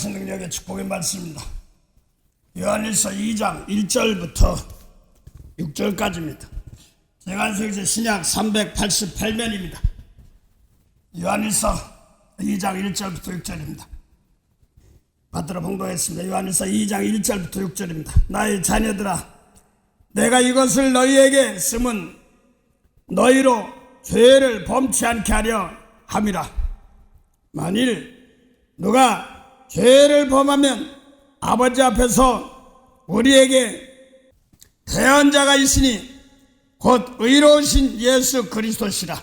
살아계신 능력의 축복의 말씀입니다. 요한일서 2장 1절부터 6절까지입니다. 제간성경 신약 388면입니다. 요한일서 2장 1절부터 6절입니다. 받들어 봉독했습니다. 요한일서 2장 1절부터 6절입니다. 나의 자녀들아, 내가 이것을 너희에게 쓰면 너희로 죄를 범치 않게 하려 함이라. 만일 누가 죄를 범하면 아버지 앞에서 우리에게 대언자가 있으니 곧 의로우신 예수 그리스도시라.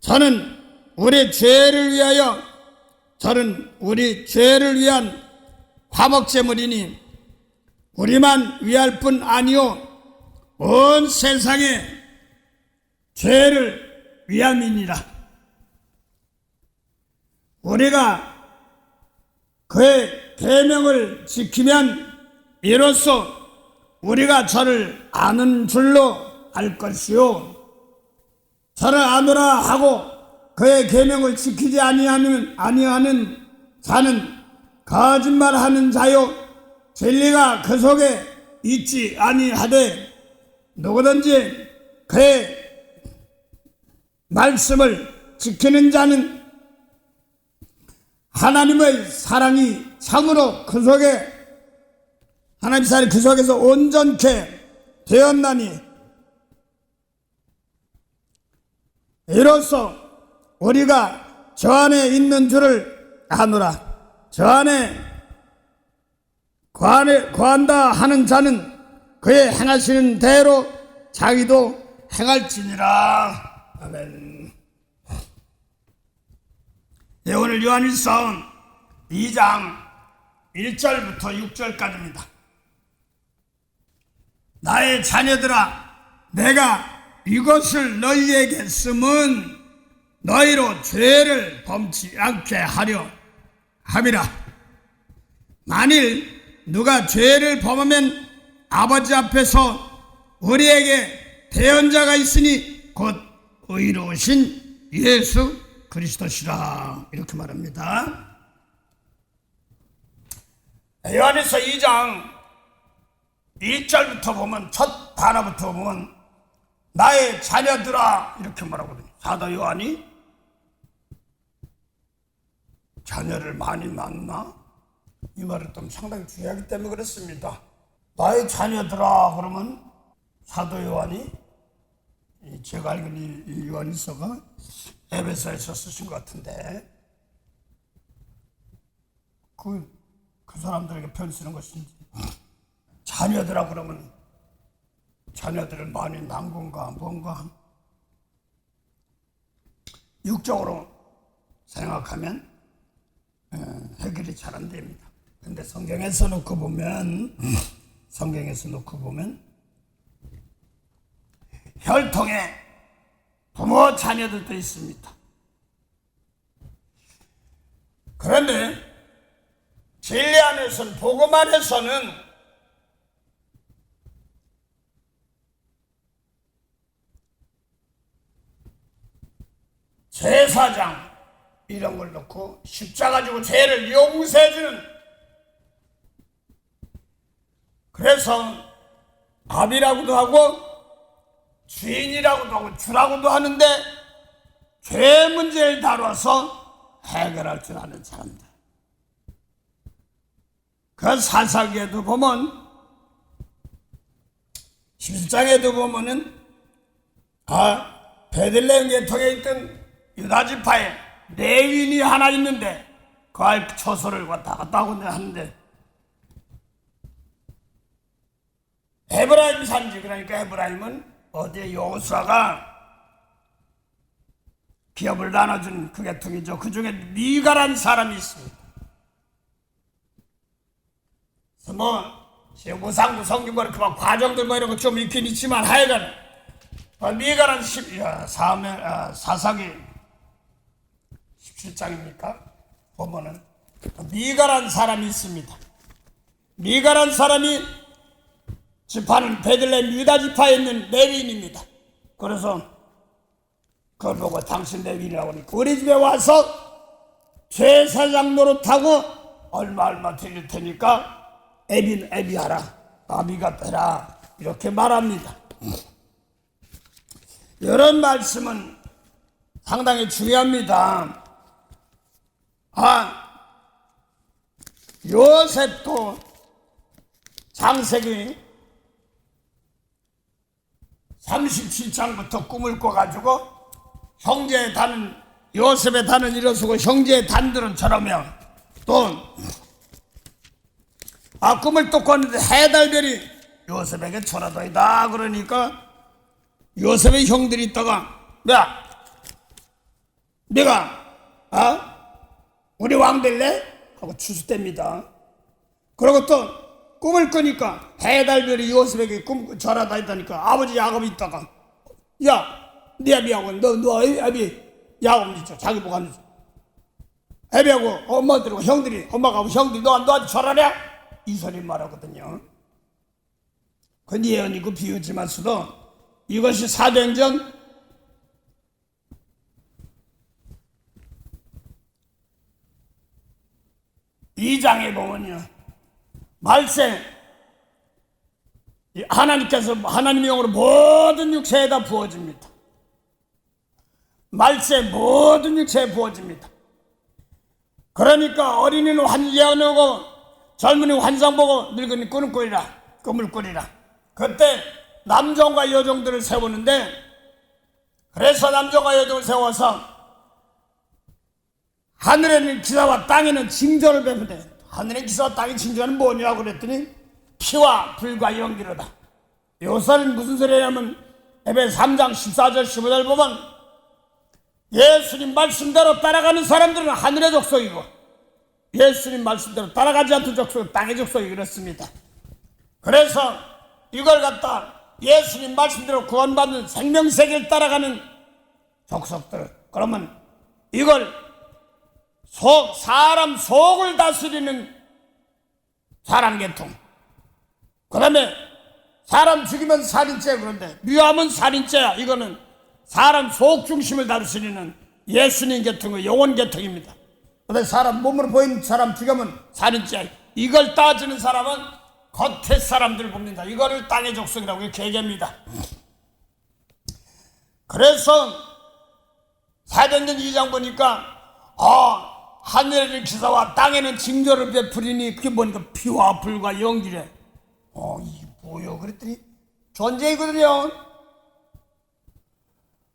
저는 우리 죄를 위한 화목제물이니 우리만 위할 뿐 아니요 온 세상의 죄를 위함이니라. 우리가 그의 계명을 지키면 이로써 우리가 저를 아는 줄로 알 것이요, 저를 아노라 하고 그의 계명을 지키지 아니하는 자는 거짓말하는 자요 진리가 그 속에 있지 아니하되 누구든지 그의 말씀을 지키는 자는 하나님의 사랑이 참으로 하나님의 사랑이 그 속에서 온전케 되었나니 이로써 우리가 저 안에 있는 줄을 아노라. 저 안에 거한다 하는 자는 그의 행하시는 대로 자기도 행할지니라. 아멘. 네, 오늘 요한일서 2장 1절부터 6절까지입니다. 나의 자녀들아, 내가 이것을 너희에게 쓰면 너희로 죄를 범치 않게 하려 함이라. 만일 누가 죄를 범하면 아버지 앞에서 우리에게 대언자가 있으니 곧 의로우신 예수 그리스도시라. 이렇게 말합니다. 요한일서 2장 1절부터 보면, 첫 단어부터 보면 나의 자녀들아 이렇게 말하거든요. 사도 요한이 자녀를 많이 낳나? 이 말을 좀 상당히 중요하기 때문에 그렇습니다. 나의 자녀들아 그러면 사도 요한이, 제가 알기로는 이 요한일서가 에베소에서 쓰신 것 같은데 그 사람들에게 편 쓰는 것인지, 자녀들아 그러면 자녀들을 많이 낳은 건가 뭔가 육적으로 생각하면 해결이 잘 안 됩니다. 근데 성경에서 놓고 보면 혈통에 부모 자녀들도 있습니다. 그런데 진리 안에서는, 복음 안에서는 제사장 이런 걸 넣고 십자가 지고 죄를 용서해주는, 그래서 아비라고도 하고 주인이라고도 하고 주라고도 하는데 죄 문제를 다뤄서 해결할 줄 아는 사람들. 그 사사기에도 보면, 11장에도 보면은 베들레헴 계통에 있던 유다 지파에 레위인이 하나 있는데 그 아이 처소를 왔다 갔다 하고 하는데, 에브라임 산지, 그러니까 에브라임은 어디에 여호수아가 기업을 나눠준 그 계통이죠. 그 중에 미가란 사람이 있습니다. 그래서 무상부 성경과 그 과정들 이런 거 좀 있긴 있지만 하여간 미가란 사사기 17장입니까? 보면은 미가란 사람이 있습니다. 미가란 사람이 지파는 베들레헴 유다 지파에 있는 레위인입니다. 그래서 그걸 보고 당신 레위인이라고 하니까 우리 집에 와서 제사장 노릇하고 얼마 드릴 테니까 애비하라, 아비가 되라, 이렇게 말합니다. 이런 말씀은 상당히 중요합니다. 요셉도 창세기 37장부터 꿈을 꿔가지고 형제의 단은, 요셉의 단은 일어서고 형제의 단들은 저러며, 또 꿈을 또 꿨는데 해달별이 요셉에게 전하더이다. 그러니까 요셉의 형들이 있다가, 야, 네가 우리 왕 될래? 하고 추수됩니다. 그리고 또 꿈을 꾸니까 해달별이 요셉에게 꿈 전하다 했다니까 아버지 야곱이 있다가, 야, 네 애비하고 너 애비 야곱 있죠, 자기 보고 앉아서 애비하고 엄마들하고 형들이, 엄마가 하고 형들이 너한테 절하랴? 이 소리 말하거든요. 그건 예언이고 비유지만서도 이것이 사도행전 2장에 보면요, 말세 하나님께서 하나님의 영으로 모든 육체에다 부어집니다. 말세 모든 육체에 부어집니다. 그러니까 어린이는 예언하고 젊은이는 환상 보고 늙은이 꿈을 꾸리라. 그때 남종과 여종들을 세우는데, 그래서 남종과 여종을 세워서 하늘에는 기사와 땅에는 징조를 베푸되, 하늘의 기사와 땅의 징조는 뭐냐고 그랬더니 피와 불과 연기로다. 요소는 무슨 소리냐면 에베소 3장 14절 15절 보면 예수님 말씀대로 따라가는 사람들은 하늘의 족속이고, 예수님 말씀대로 따라가지 않던 족속은 땅의 족속이 그렇습니다. 그래서 이걸 갖다 예수님 말씀대로 구원받는 생명세계를 따라가는 족속들, 그러면 이걸 사람 속을 다스리는 사람 계통, 그 다음에 사람 죽이면 살인죄, 그런데 미워하면 살인죄야. 이거는 사람 속 중심을 다스리는 예수님 계통의 영혼 계통입니다. 그다음에 사람 몸으로 보이는 사람 죽이면 살인죄야. 이걸 따지는 사람은 겉의 사람들 봅니다. 이거를 땅의 족속이라고 이렇게 얘기합니다. 그래서 사도행전 2장 보니까 하늘에는 기사와 땅에는 징조를 베푸리니, 그게 뭐니까 피와 불과 연기래. 이게 뭐요? 그랬더니 존재이거든요.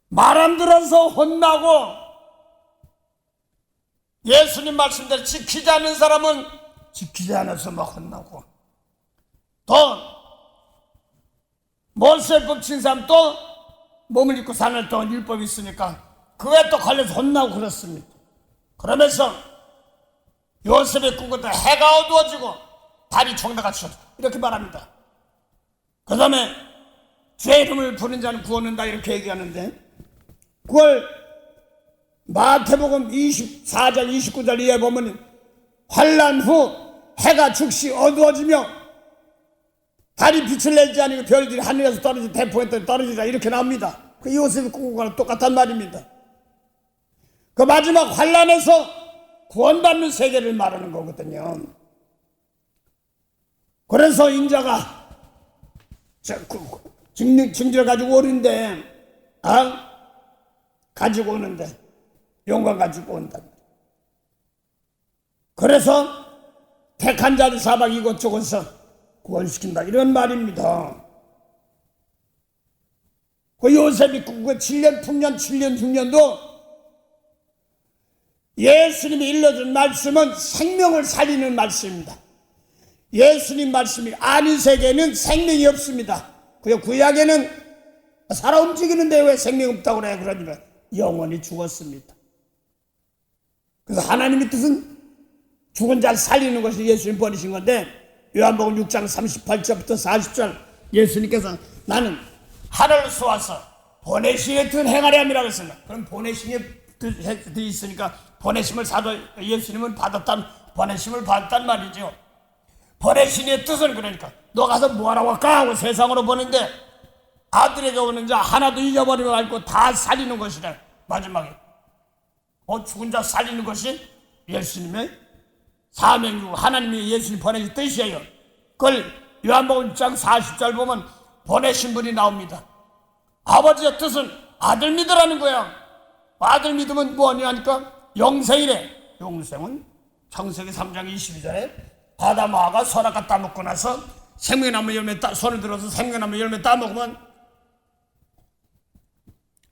말 안 들어서 혼나고 예수님 말씀대로 지키지 않는 사람은 지키지 않아서 막 혼나고, 또 모세법 친 사람 또 몸을 입고 사는 동안 율법이 있으니까 그에 또 걸려서 혼나고 그렇습니다. 그러면서 요셉의 꿈같은 해가 어두워지고 달이 총다같이 이렇게 말합니다. 그 다음에 주의 이름을 부르는 자는 구원한다, 이렇게 얘기하는데, 그걸 마태복음 24절 29절 이에 보면 환난 후 해가 즉시 어두워지며 달이 빛을 내지 않으며 별들이 하늘에서 떨어져 대포에 떨어지라, 이렇게 나옵니다. 그 요셉의 꿈과는 똑같단 말입니다. 그 마지막 환난에서 구원받는 세계를 말하는 거거든요. 그래서 인자가 징조를 가지고 오는데, 가지고 오는데 영광 가지고 온다. 그래서 택한 자들 사방 이곳저곳에서 구원시킨다, 이런 말입니다. 그 요셉이 그 7년 풍년 7년 흉년도 예수님이 일러준 말씀은 생명을 살리는 말씀입니다. 예수님 말씀이 아닌 세계에는 생명이 없습니다. 그 구약에는 살아 움직이는데 왜 생명이 없다고 그래? 그러니까 영원히 죽었습니다. 그래서 하나님의 뜻은 죽은 자를 살리는 것이 예수님 버리신 건데, 요한복음 6장 38절부터 40절 예수님께서 나는 하늘을 쏘아서 보내심의 뜻 행하려 함이라고 했습니다. 그럼 보내심의 뜻이 있으니까 보내심을 예수님은 보내심을 받았단 말이죠. 보내심의 뜻은 그러니까 너 가서 뭐하라고 할까 하고 세상으로 보는데, 아들에게 오는 자 하나도 잊어버리지 말고 다 살리는 것이래. 마지막에 죽은 자 살리는 것이 예수님의 사명이고 하나님이 예수님 보내신 뜻이에요. 그걸 요한복음 1장 40절 보면 보내신 분이 나옵니다. 아버지의 뜻은 아들 믿으라는 거야. 아들 믿으면 뭐냐 하니까 영생이래. 영생은 창세기 3장 22절에 아담하가 선악과 따먹고 나서 생명나무 열매 손을 들어서 생명나무 열매 따먹으면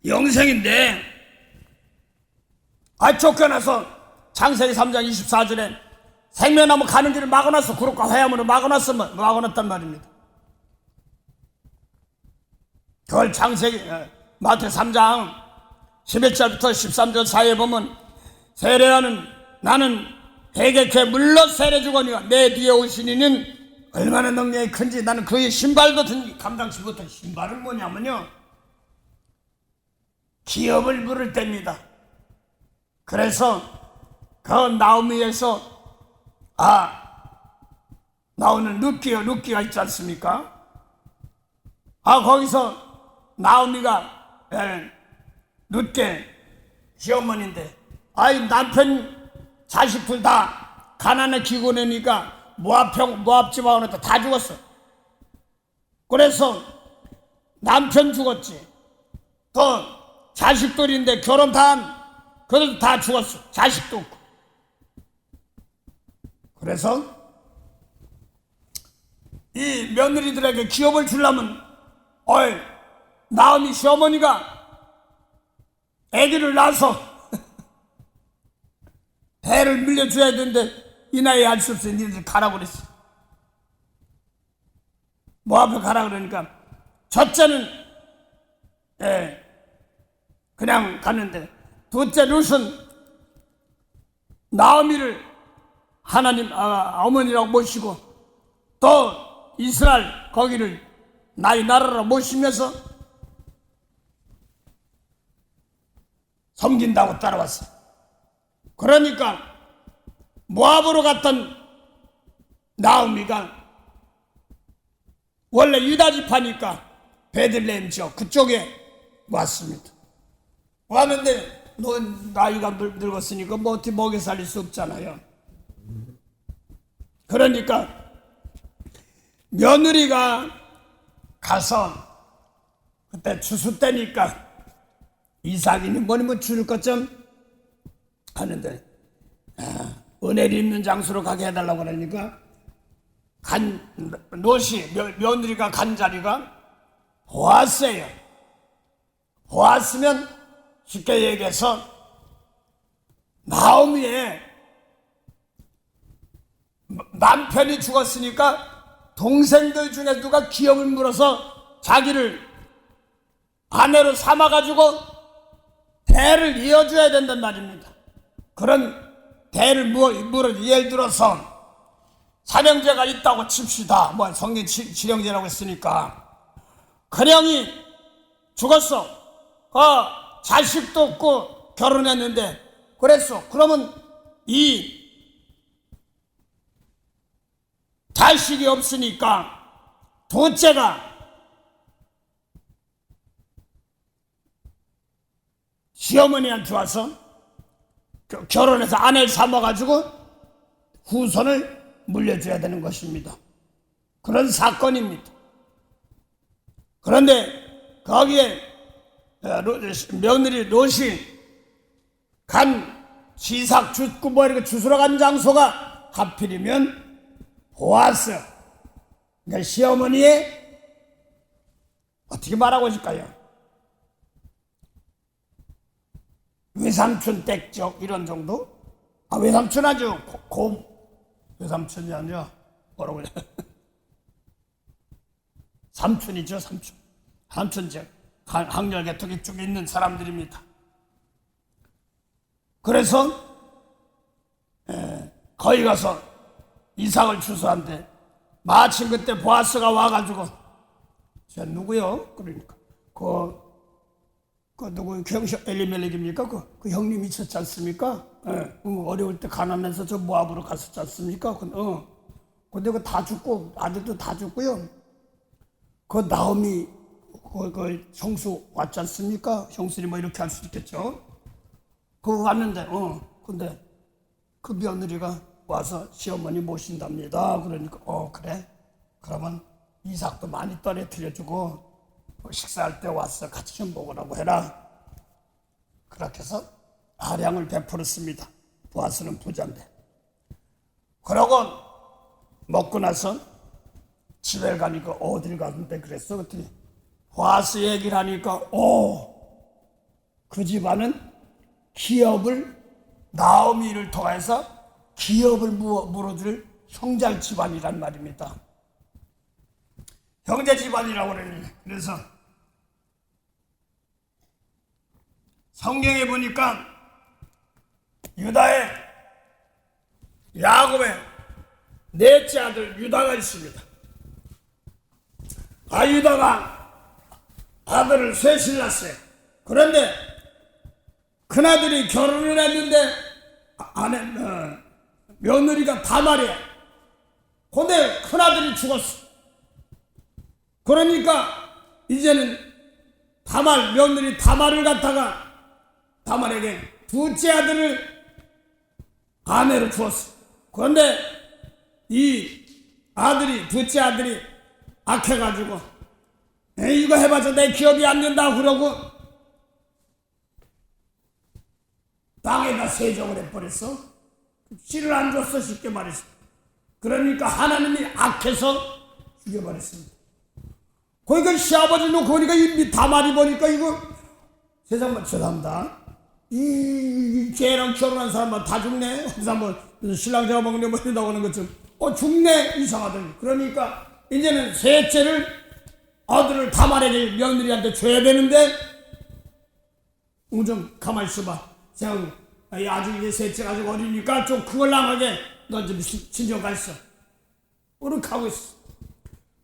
영생인데, 쫓겨나서 창세기 3장 24절에 생명나무 가는 길을 막아놨어. 구름과 화염으로 막아놨단 말입니다. 그걸 창세기 마태 3장 11절부터 13절 사이에 보면 세례하는 나는 회개케 물러 세례 주거니와 내 뒤에 오신 이는 얼마나 능력이 큰지 나는 그의 신발도 감당치 못한. 신발은 뭐냐면요, 기업을 물을 때입니다. 그래서 그 나오미에서 나오는 룻기가 있지 않습니까? 거기서 나오미가 룻게 시어머니인데 남편 자식들 다 가난에 기고내니까 모압 지방으로 다 죽었어. 그래서 남편 죽었지. 또 자식들인데 결혼 그들도 다 죽었어. 자식도 없고. 그래서 이 며느리들에게 기업을 주려면 나오미 시어머니가 아기를 낳아서 배를 물려줘야 되는데 이 나이에 할 수 없어. 니들 가라고 그랬어. 모압에 가라 그러니까 첫째는 그냥 갔는데, 둘째 룻은 나오미를 하나님 어머니라고 모시고 또 이스라엘 거기를 나라로 모시면서 섬긴다고 따라왔어. 그러니까 모압으로 갔던 나오미가 원래 유다 지파니까 베들레헴 지역 그쪽에 왔습니다. 왔는데 너 나이가 늙었으니까 뭐 어떻게 먹여 살릴 수 없잖아요. 그러니까 며느리가 가서 그때 추수 때니까 이삭이니 뭐니 줄 것 좀 하는데 은혜를 입는 장소로 가게 해달라고 그러니까 며느리가 간 자리가 보았어요. 보았으면 쉽게 얘기해서 나오미의 남편이 죽었으니까 동생들 중에 누가 기업을 물어서 자기를 아내로 삼아가지고 대를 이어줘야 된단 말입니다. 그런 대를 물어 예를 들어서 사형제가 있다고 칩시다. 성경 칠형제라고 했으니까 큰형이 죽었어. 자식도 없고 결혼했는데 그랬어. 그러면 이 자식이 없으니까 둘째가 시어머니한테 와서 결혼해서 아내를 삼아가지고 후손을 물려줘야 되는 것입니다. 그런 사건입니다. 그런데 거기에 며느리 롯이 간 지삭 죽고 이렇게 주스러 간 장소가 하필이면 보아스, 그러니까 시어머니의 어떻게 말하고 있을까요? 외삼촌 댁적 이런 정도? 외삼촌 아주 외삼촌이 아니라 뭐라고 그래? 삼촌이죠, 삼촌. 삼촌제 학렬 계통이 쭉 있는 사람들입니다. 그래서 거기 가서 이삭을 추수한데 마침 그때 보아스가 와가지고 저 누구요? 그러니까 그 누구 엘리멜렉입니까? 그 형님 있었지 않습니까? 어려울 때 가난해서 저 모압으로 갔었지 않습니까? 근데 그 다 죽고 아들도 다 죽고요. 그 나오미 그 형수 왔지 않습니까? 형수님 이렇게 할 수 있겠죠? 그거 왔는데 근데 그 며느리가 와서 시어머니 모신답니다. 그러니까 그래? 그러면 이삭도 많이 떨어뜨려주고 식사할 때 와서 같이 좀 먹으라고 해라. 그렇게 해서 아량을 베풀었습니다. 보아스는 부자인데. 그러고 먹고 나서 집에 가니까 어딜 갔는데 그랬어. 그랬더니 보아스 얘기를 하니까 그 집안은 기업을 나오미를 통해서 기업을 물어줄 형제 집안이란 말입니다. 형제 집안이라고 그러니. 그래서 성경에 보니까 유다의 야곱의 넷째 아들 유다가 있습니다. 유다가 아들을 셋을 낳았어요. 그런데 큰아들이 결혼을 했는데 며느리가 다말이야. 근데 큰아들이 죽었어. 그러니까 이제는 며느리 다말을 갖다가 다말에게 둘째 아들을 아내로 주었어. 그런데 이 둘째 아들이 악해가지고 이거 해봐서 내 기업이 안 된다 그러고 땅에다 세정을 해버렸어. 씨를 안 줬어, 쉽게 말해서. 그러니까 하나님이 악해서 죽여버렸습니다. 그러니까 시아버지 놓고 보니까 이 다말이 보니까 이거 세상만 죄송합니다. 이 걔랑 결혼한 사람만 다 죽네. 그래서 뭐 신랑 잡아먹는 뭐 이런다고 하는 것좀 죽네 이상하더니. 그러니까 이제는 셋째를 아들을 다말에게 며느리한테 줘야 되는데 좀 가만히 있어봐. 아직 이제 셋째가 아직 어리니까 좀 그걸 나가게 너 좀 친정 가 있어. 그렇게 하고 있어.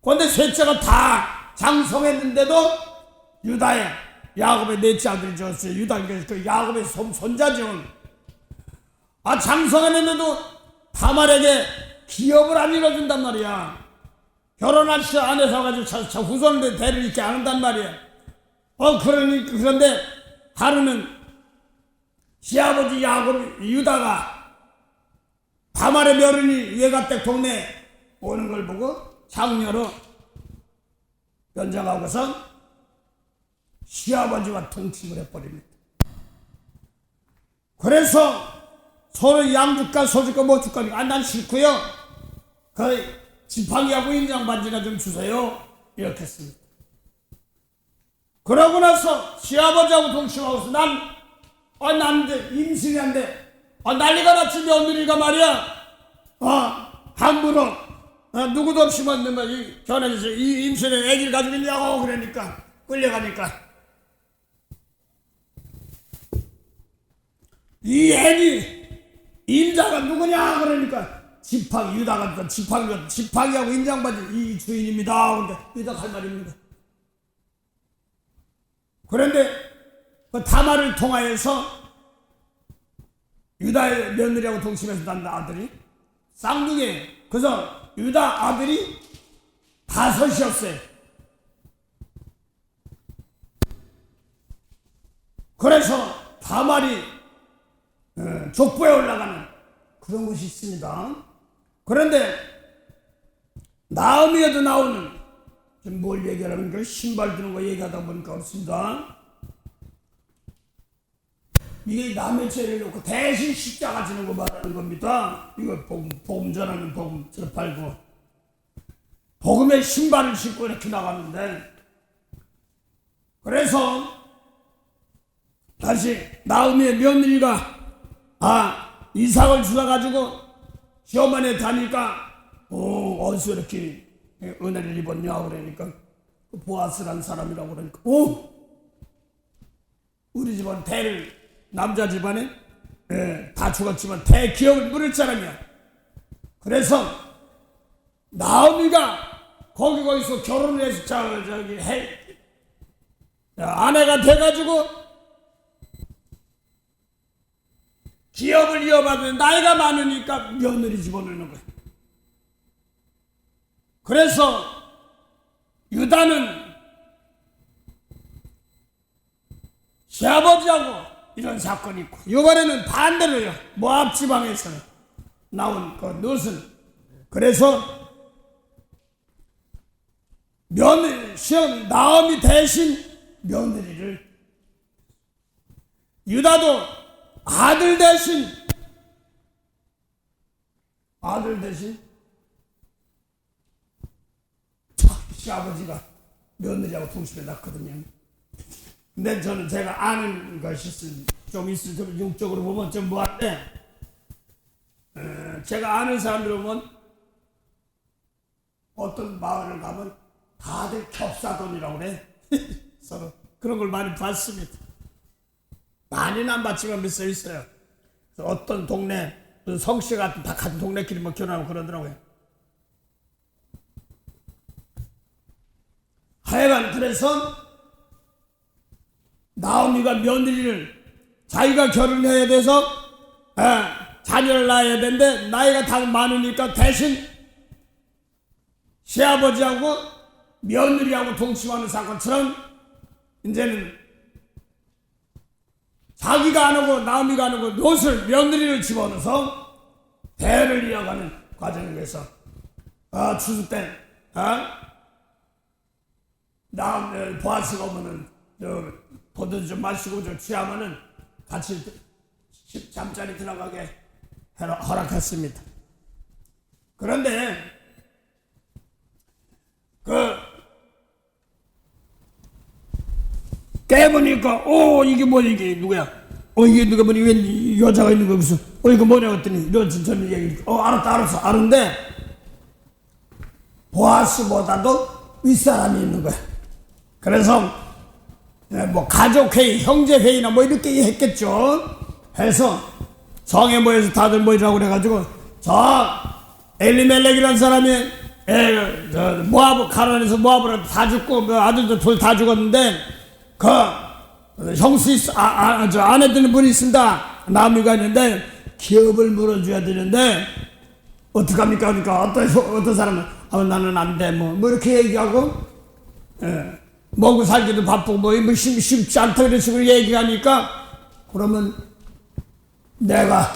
그런데 셋째가 다 장성했는데도 유다의 야곱의 넷째 아들이 줬어요. 유다 그 야곱의 손자죠. 장성했는데도 다말에게 기업을 안 이뤄준단 말이야. 결혼할 때 안에서 가지고 후손들 대를 이렇게 안 한단 말이야. 그런데 하루는 시아버지 야곱 유다가 다말의 며느리 외가댁 동네 오는 걸 보고 장녀로 변장하고서 시아버지와 통침을 해버립니다. 그래서 서로 양줄까 소줄까 뭐 줄까 난 싫고요. 그 지팡이하고 인장반지나 좀 주세요. 이렇게 했습니다. 그러고 나서 시아버지하고 동침하고서 난 임신한데 난리가 났지. 며느리가 말이야 함부로 누구도 없이 이 견해에서 이 임신에 애기를 가지고 있냐고 그러니까 끌려가니까 이 애기 임자가 누구냐 그러니까 유다가 지팡이하고 인장받은 이 주인입니다. 그러니까 유다가 할 말입니다. 그런데 그 다말을 통하여서 유다의 며느리하고 동침해서 난 아들이 쌍둥이에요. 그래서 유다 아들이 5이었어요. 그래서 다말이 족보에 올라가는 그런 것이 있습니다. 그런데 나오미에도 나오는 뭘 얘기하는 거 신발 드는 거 얘기하다 보니까 없습니다. 이게 남의 죄를 놓고 대신 십자가 지는 거 말하는 겁니다. 이거 복음 전하는 복음 팔고 복음의 신발을 신고 이렇게 나가는데 그래서 다시 나오미의 며느리가 이삭을 주워가지고 시어머니에 다니까 어디서 이렇게 은혜를 입었냐 그러니까 보아스라는 사람이라고 그러니까 우리 집안 남자 집안에 다 죽었지만 대기업을 물을 사람이야. 그래서 나오미가 거기서 결혼을 해서 아내가 돼가지고 기업을 이어받는 나이가 많으니까 며느리 집어넣는 거야. 그래서 유다는 시아버지하고 이런 사건이 있고 이번에는 반대로요. 모압 지방에서는 나온 그 넛은 그래서 시험 나오미 대신 며느리를 유다도 아들 대신 시아버지가 며느리하고 동시에 낳거든요. 근데 저는 제가 아는 것이 좀 있을 좀 육적으로 보면 좀 뭐한데 제가 아는 사람들 보면 어떤 마을을 가면 다들 겹사돈이라고 그래. 서로 그런 걸 많이 봤습니다. 많이는 안 봤지만 몇 써 있어요. 어떤 동네 성씨 같은 다 같은 동네끼리 뭐 결혼하고 그러더라고요. 하여간 그래서 나오미가 며느리를 자기가 결혼해야 돼서 자녀를 낳아야 되는데 나이가 다 많으니까 대신 시아버지하고 며느리하고 동침하는 사건처럼 이제는 자기가 안 하고 나오미가 안 하고 롯을 며느리를 집어넣어서 대를 이어가는 과정에서 추수 때 보아스가 오면은 포도주 좀 마시고 좀 취하면은 같이 잠자리 들어가게 허락했습니다. 그런데 깨보니까 이게 뭐야, 이게 누구야? 이게 누가 보니 웬 여자가 있는 거기서 이거 뭐냐 했더니 이런 저는 얘기 알았어 아는데 보아스보다도 윗사람이 있는 거야. 그래서 뭐 가족회의, 형제회의나 뭐 이렇게 했겠죠. 해서 성에 모여서 다들 모이라고 그래가지고 저 엘리멜렉이라는 사람이 모아브 가나안에서 모아브를 다 죽고 그 아들도 둘 다 죽었는데 그 형수 아내 되는 분이 있습니다. 나무가 있는데 기업을 물어줘야 되는데 어떡합니까? 그러니까 어떤 사람은 나는 안 돼 뭐 이렇게 얘기하고 먹고 살기도 바쁘고 뭐 쉽지 않다 이런 식으로 얘기하니까 그러면 내가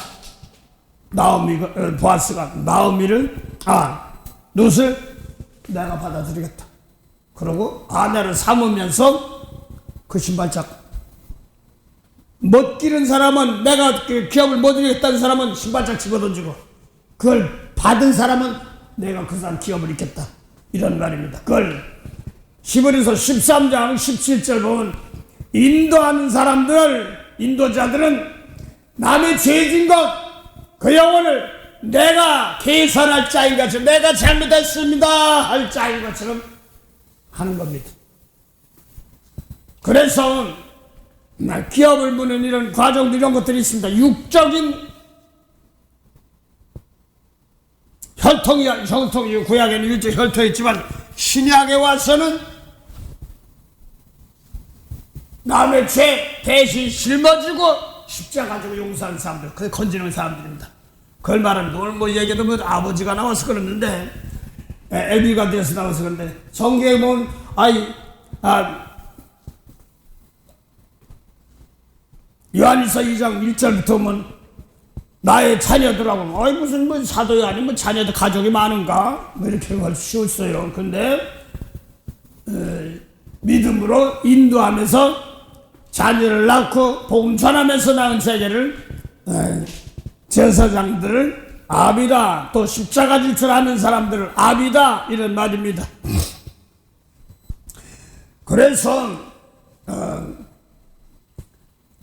보아스가 나오미를 롯을 내가 받아들이겠다. 그러고 아내를 삼으면서 그 신발짝 못 기른 사람은 내가 그 기업을 못 이루겠다는 사람은 신발짝 집어던지고 그걸 받은 사람은 내가 그 사람 기업을 잇겠다. 이런 말입니다. 그걸 히브리서 13장 17절 보면 인도하는 사람들, 인도자들은 남의 죄진 것, 그 영혼을 내가 계산할 자인 것처럼 내가 잘못했습니다 할 자인 것처럼 하는 겁니다. 그래서 기업을 무는 이런 과정들 이런 것들이 있습니다. 육적인 혈통이 구약에는 육적 혈통이 있지만 신약에 와서는 남의 죄 대신 짊어지고 십자가 가지고 용서하는 사람들, 그게 건지는 사람들입니다. 그걸 말하면 오늘 뭐 얘기도 뭐 아버지가 나와서 그러는데 애비가 되어서 나와서 그러는데 성경에 보면 요한일서 2장 1절부터 보면 나의 자녀들하고 무슨 뭐 사도야 아니 뭐 자녀들 가족이 많은가 뭐 이렇게 할 수 있어요. 근데 믿음으로 인도하면서 자녀를 낳고 복음 전하면서 낳은 세계를 제사장들을 아비다, 또 십자가 질 줄 아는 사람들을 아비다 이런 말입니다. 그래서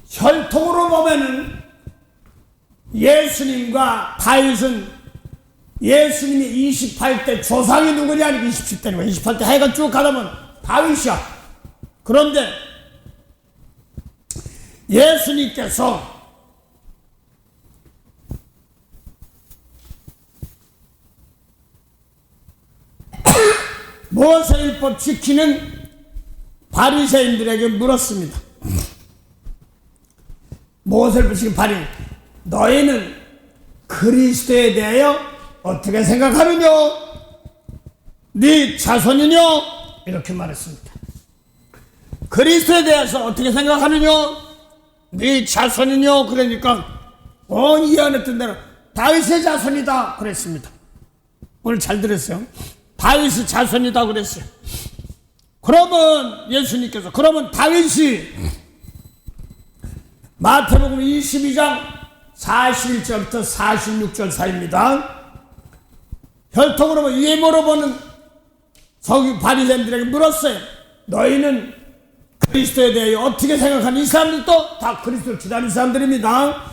혈통으로 보면은 예수님과 다윗은 예수님이 28대 조상이 누구냐 아니고 27대니까 28대 하여간 쭉 가다 보면 다윗이야. 그런데 예수님께서 모세율법 지키는 바리새인들에게 물었습니다. 모세율법 지키는 바리새인, 너희는 그리스도에 대하여 어떻게 생각하느냐? 네 자손이냐? 이렇게 말했습니다. 그리스도에 대해서 어떻게 생각하느냐? 네 자손이냐? 그러니까 이 안했던 대로 다윗의 자손이다 그랬습니다. 오늘 잘 들었어요. 다윗의 자손이다 그랬어요. 그러면 예수님께서 그러면 다윗이 마태복음 22장 41절부터 46절 사이입니다. 혈통으로 예모로 보는 서기 바리새인들에게 물었어요. 너희는 그리스도에 대해 어떻게 생각하니? 이 사람들도 다 그리스도를 기다리는 사람들입니다.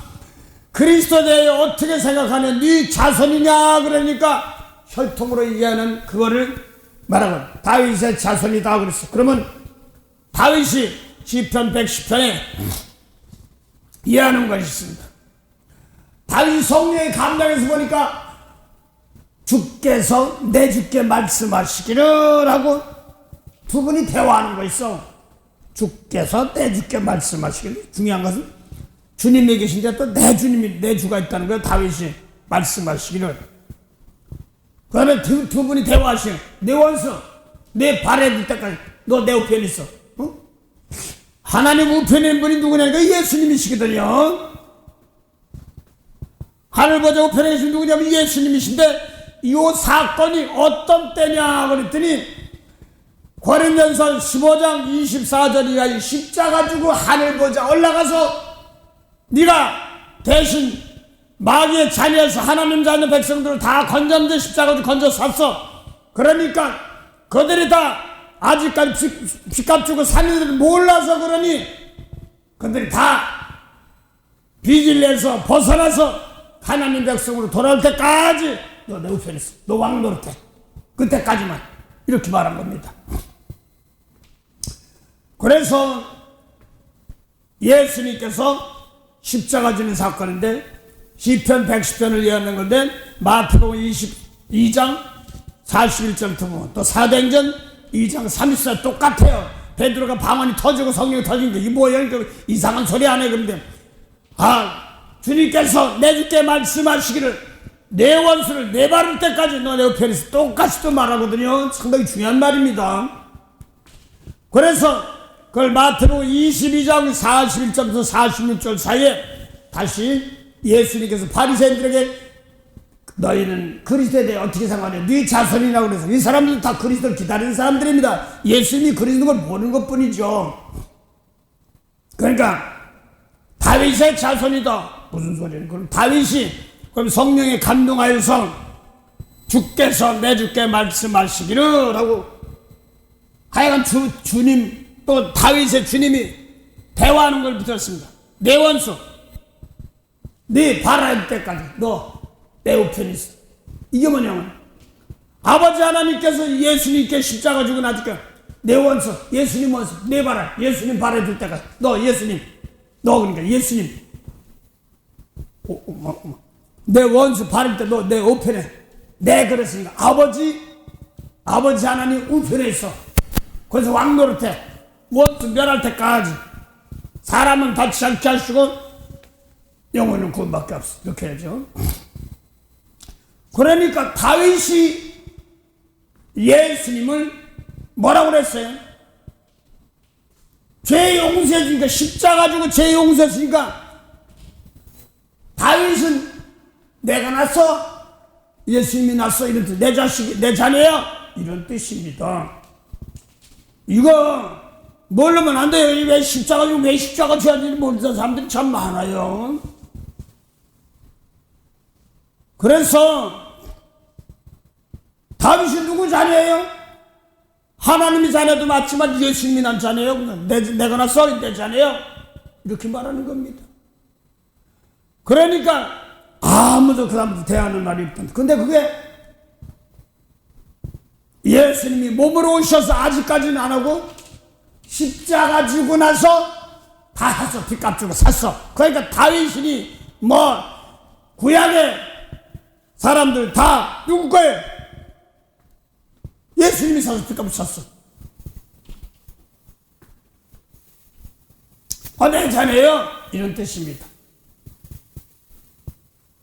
그리스도에 대해 어떻게 생각하냐? 네 자손이냐? 그러니까 혈통으로 이해하는 그거를 말하고 다윗의 자손이다 그랬어. 그러면 다윗이 시편 110편에 이해하는 것이 있습니다. 다윗이 성령의 감당에서 보니까 주께서 내 주께 말씀하시기를 하고 두 분이 대화하는 거 있어. 주께서 내 주께 말씀하시기를. 중요한 것은 주님이 계신데 또 내 주님이 내 주가 있다는 거야. 다윗이 말씀하시기를. 그 다음에 두 분이 대화하시는 내 원수 내 발에 들 때까지 너 내 우편에 있어. 어? 하나님 우편에 있는 분이 누구냐니까 예수님이시거든요. 하늘 보좌 우편에 계신 누구냐면 예수님이신데 이 사건이 어떤 때냐 그랬더니 고린도전서 15장 24절 이하의 십자가 지고 하늘 보좌 올라가서 네가 대신 마귀의 자녀에서 하나님 자녀 백성들을 다 건졌는데 십자가 지고 건져 샀어. 그러니까 그들이 다 아직까지 빚값 주고 사는 애들 몰라서 그러니 그들이 다 빚을 내서 벗어나서 하나님 백성으로 돌아올 때까지 너 내 우편에 있어. 너 왕 노릇해. 그때까지만. 이렇게 말한 겁니다. 그래서 예수님께서 십자가 지는 사건인데 시편 110편을 이해하는 건데 마태복음 22장 41절부터 보면 또 사도행전 2장 34절 똑같아요. 베드로가 방언이 터지고 성령이 터진 게 이게 뭐야? 이상한 소리 안 해. 그런데 주님께서 내 주께 말씀하시기를 내 원수를 내바를 때까지 너 내 우편에 있어. 똑같이 또 말하거든요. 상당히 중요한 말입니다. 그래서 그걸 마태복음 22장 41절부터 46절 사이에 다시 예수님께서 바리새인들에게 너희는 그리스도에 대해 어떻게 생각하냐? 네 자손이라고 그래서 이 사람들은 다 그리스도를 기다리는 사람들입니다. 예수님이 그리스도를 보는 것뿐이죠. 그러니까 다윗의 자손이다. 무슨 소리예요? 그럼 다윗이 그럼 성령에 감동하여서 주께서 내 주께 말씀하시기를 하고 하여간 주님 또 다윗의 주님이 대화하는 걸 붙였습니다. 내 원수 네 바랄 때까지 너 내 우편에 있어. 이게 뭐냐면 아버지 하나님께서 예수님께 십자가 주고 나니까 내 원수 예수님 원수 내 바랄 예수님 바랄 줄 때까지 너 예수님 너 그러니까 예수님 내 원수 바를 때 너 내 우편에 내 그랬으니까 아버지 하나님 우편에 있어. 그래서 왕 노릇해. 원수 멸할 때까지 사람은 다치지 않게 하시고 영혼은 구원밖에 없어. 이렇게 해야죠. 그러니까 다윗이 예수님을 뭐라고 그랬어요? 죄 용서해주니까 십자가 지고 죄 용서했으니까 다윗은 내가 낳았어? 예수님이 낳았어? 이런 뜻. 내 자식이 내 자녀야? 이런 뜻입니다. 이거 모르면 안 돼요. 왜 십자가 지고 왜 십자가 줘야지 모르는 사람들이 참 많아요. 그래서 다윗이 누구 자녀예요? 하나님이 자녀도 맞지만 예수님이 난 자녀예요. 내가 낳았어? 내 자녀야? 이렇게 말하는 겁니다. 그러니까 아무도 그 다음부터 대하는 말이 없던. 근데 그게 예수님이 몸으로 오셔서 아직까지는 안 하고 십자가 지고 나서 다 샀어. 빚값 주고 샀어. 그러니까 다윗이 뭐 구약의 사람들 다 누구 거예요? 예수님이 사서 빚값을 샀어. 내 자녀예요? 이런 뜻입니다.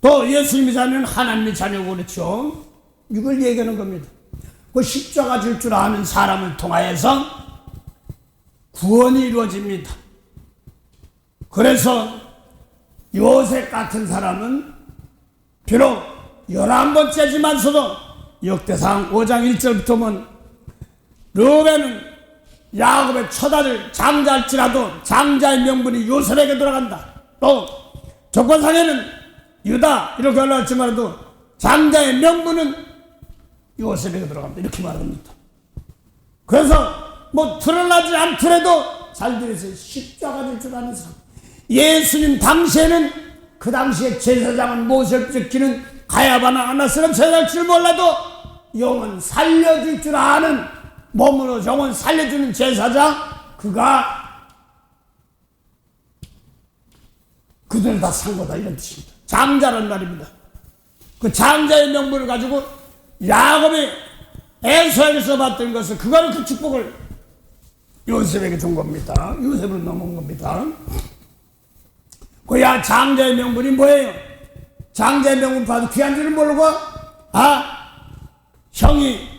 또 예수님의 자녀는 하나님의 자녀고 그렇죠. 이걸 얘기하는 겁니다. 그 십자가 질 줄 아는 사람을 통하여서 구원이 이루어집니다. 그래서 요셉 같은 사람은 비록 11번째지만서도 역대상 5장 1절부터 보면 르우벤은 야곱의 첫 아들 장자일지라도 장자의 명분이 요셉에게 돌아간다. 또 조건상에는 유다 이렇게 올라왔지만도 장자의 명분은 요셉에게 돌아간다. 이렇게 말합니다. 그래서 뭐 드러나지 않더라도 잘 들으세요. 십자가 될 줄 아는 사람. 예수님 당시에는 그 당시에 제사장은 못을 지키는 가야바나 안나스는 제사할 줄 몰라도 영은 살려줄 줄 아는 몸으로 영은 살려주는 제사장, 그가 그들을 다 산 거다 이런 뜻입니다. 장자란 말입니다. 그 장자의 명분을 가지고 야곱이 에서에게서 받던 것을 그거는 그 축복을 요셉에게 준 겁니다. 요셉으로 넘어온 겁니다. 그 장자의 명분이 뭐예요? 장자의 명분 받아 귀한 줄을 모르고 형이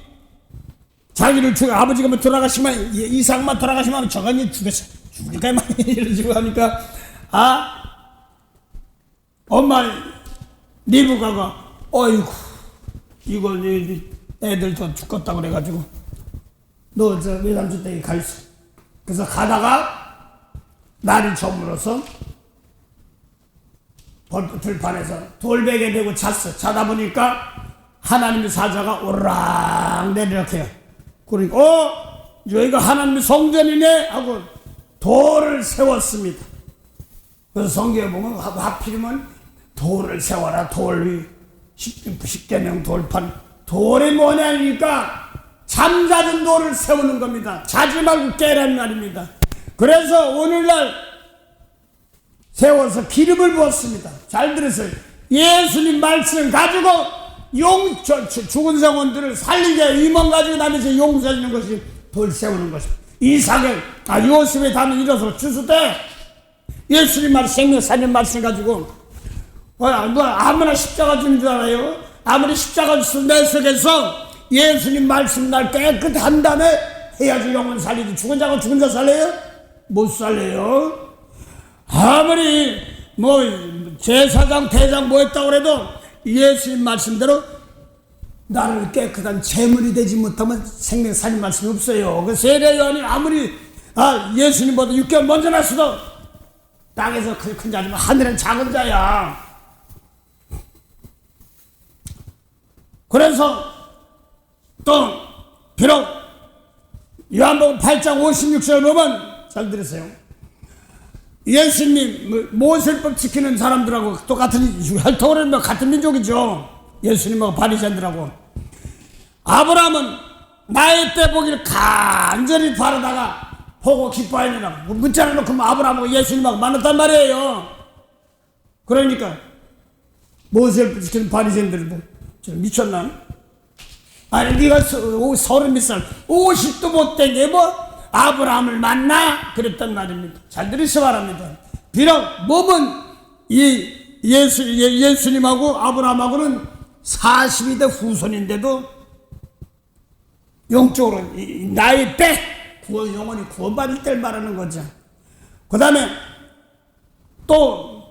자기를 아버지가 뭐 돌아가시면 이삭만 돌아가시면 저건이 죽을까 이런 식으로 하니까 엄마 리브가가 어이구 이거 애들 더 죽겠다고 그래가지고 너 저 외삼촌 댁에 가 있어. 그래서 가다가 날이 저물어서 들판에서 돌베개 대고 잤어. 자다 보니까 하나님의 사자가 오르락 내리락해요. 그러니까 여기가 하나님의 성전이네 하고 돌을 세웠습니다. 그래서 성경에 보면 하필이면 돌을 세워라. 돌이 십계명 돌판. 돌이 뭐냐니까 잠자던 돌을 세우는 겁니다. 자지 말고 깨라는 말입니다. 그래서 오늘날 세워서 기름을 부었습니다. 잘 들으세요. 예수님 말씀 가지고 죽은 성원들을 살리게 의문 가지고 다니면서 용서해주는 것이 돌 세우는 것입니다. 이삭의 요셉의 단을 일어서 주스 때 예수님 말 생명 살린 말씀 가지고 아무나 십자가 주는 줄 알아요? 아무리 십자가 주스 내 속에서 예수님 말씀 날 깨끗한 다음에 해야지 영혼 살리지. 죽은 자가 죽은 자 살려요? 못 살려요. 아무리 뭐 제사장 대장 뭐 했다고 해도 예수님 말씀대로 나를 깨끗한 제물이 되지 못하면 생명 살린 말씀이 없어요. 그 세례 요한이 아무리 예수님보다 6개월 먼저 났어도 땅에서 큰 자지만 하늘은 작은 자야. 그래서 또 비록 요한복음 8장 56절 보면 잘 들으세요. 예수님 모세법 지키는 사람들하고 똑같은 혈통을 같은 민족이죠. 예수님하고 바리새인들하고. 아브라함은 나의 때 보기를 간절히 바라다가 보고 기뻐하느라 문자를 놓고 아브라함하고 예수님하고 만났단 말이에요. 그러니까 모세법 지키는 바리새인들도 미쳤나? 아니 네가 30몇 50도 못된 게 뭐 아브라함을 만나? 그랬단 말입니다. 잘 들으시 바랍니다. 비록 몸은 예수님하고 아브라함하고는 42대 후손인데도 영적으로 나의 때 영혼이 구원받을 때를 말하는 거죠. 그 다음에 또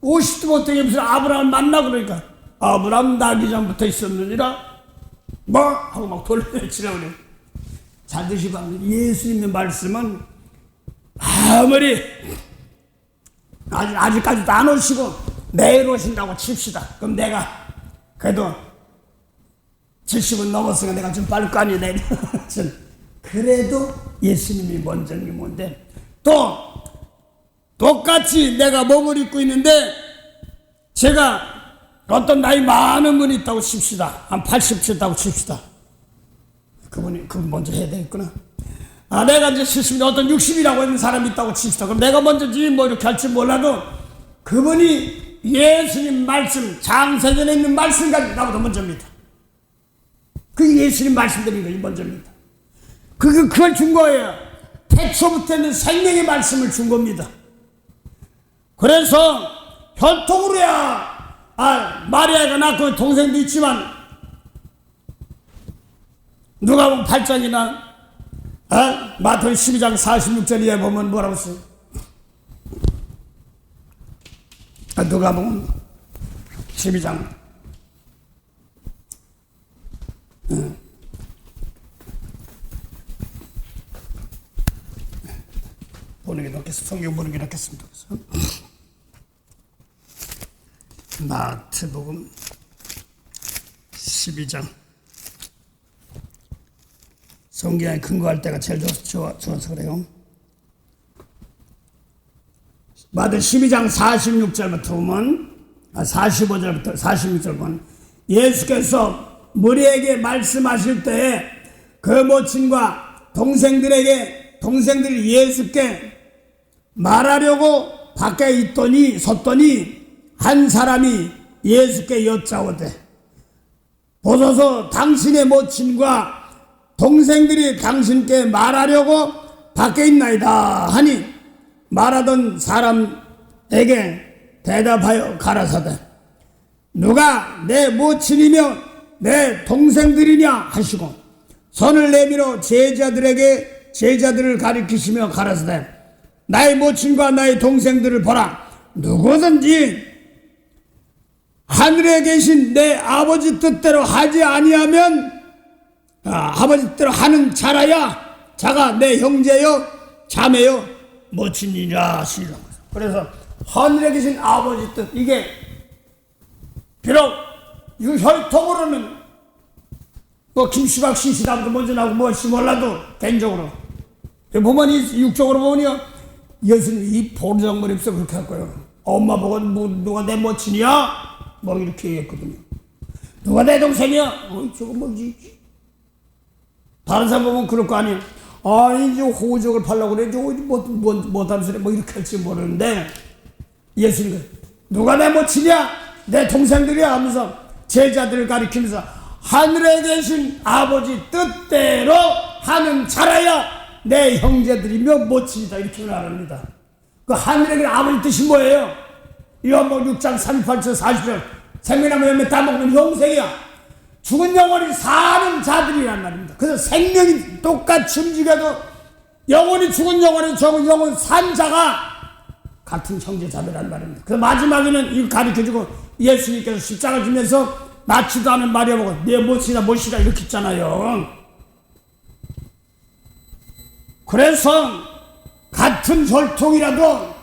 50도 못되게 무슨 아브라함을 만나 그러니까 아브라함 나기 전부터 있었느니라 뭐 하고 막 돌려치려고 그래. 잘 드시고 합니다. 예수님의 말씀은 아무리 아직까지도 안 오시고 내일 오신다고 칩시다. 그럼 내가 그래도 70은 넘었으니까 내가 좀 빠를 거 아니에요. 그래도 예수님이 먼저니 뭔데 또 똑같이 내가 몸을 입고 있는데 제가 어떤 나이 많은 분이 있다고 칩시다. 한 80쯤 있다고 칩시다. 그분 먼저 해야 되겠구나. 내가 이제 70, 어떤 60이라고 하는 사람이 있다고 칩시다. 그럼 내가 먼저지 뭐 이렇게 할지 몰라도 그분이 예수님 말씀, 장세전에 있는 말씀 가지고 나보다 먼저입니다. 그 예수님 말씀드린 것이 먼저입니다. 그걸 준 거예요. 태초부터 있는 생명의 말씀을 준 겁니다. 그래서 혈통으로야 마리아가 낳고 동생도 있지만 누가복음 8장이나 마태복음 12장 46절에 보면 뭐라고 써요? 누가복음 12장 보는 게 낫겠습니다. 성경 보는 게 낫겠습니다. 마태복음 12장 성경에 근거할 때가 제일 좋아서 그래요. 마태 12장 46절부터 보면 45절부터 46절 보면 예수께서 무리에게 말씀하실 때에 그 모친과 동생들이 예수께 말하려고 밖에 섰더니 한 사람이 예수께 여짜오되 보소서 당신의 모친과 동생들이 당신께 말하려고 밖에 있나이다 하니 말하던 사람에게 대답하여 가라사대 누가 내 모친이며 내 동생들이냐 하시고 손을 내밀어 제자들을 가리키시며 가라사대 나의 모친과 나의 동생들을 보라 누구든지 하늘에 계신 내 아버지 뜻대로 하지 아니하면 아버지 뜻대로 하는 자가 내 형제요 자매요 모친이라 하시니라. 그래서 하늘에 계신 아버지 뜻 이게 비록 혈통으로는 김씨박 씨씨답도 먼저 나오고 무엇이 몰라도 개인적으로 보면 육적으로 보면요 예수님 이 보르장머리 없어 그렇게 할 거예요. 엄마 보고 누가 내 모친이야? 이렇게 얘기했거든요. 누가 내 동생이야? 저거 뭐지? 다른 사람 보면 그럴 거 아니에요. 아니 이제 호적을 팔려고 그래. 저거 못하는 소리 이렇게 할지 모르는데 예수님 누가 내 모친이야? 내 동생들이야? 하면서 제자들을 가리키면서 하늘에 계신 아버지 뜻대로 하는 자라야 내 형제들이며 모친이다 이렇게 말합니다. 그 하늘에 계신 아버지 뜻이 뭐예요? 요한복음 6장 38절 40절 생명나무 열매 다 먹는 형생이야. 죽은 영혼이 사는 자들이란 말입니다. 그래서 생명이 똑같이 움직여도 영혼이 죽은 영혼이 적은 영혼 산 자가 같은 형제자매란 말입니다. 그래서 마지막에는 이거 가르쳐주고 예수님께서 십자가 주면서 낳지도 않은 마리아 보고 내 모친이다 이렇게 했잖아요. 그래서 같은 혈통이라도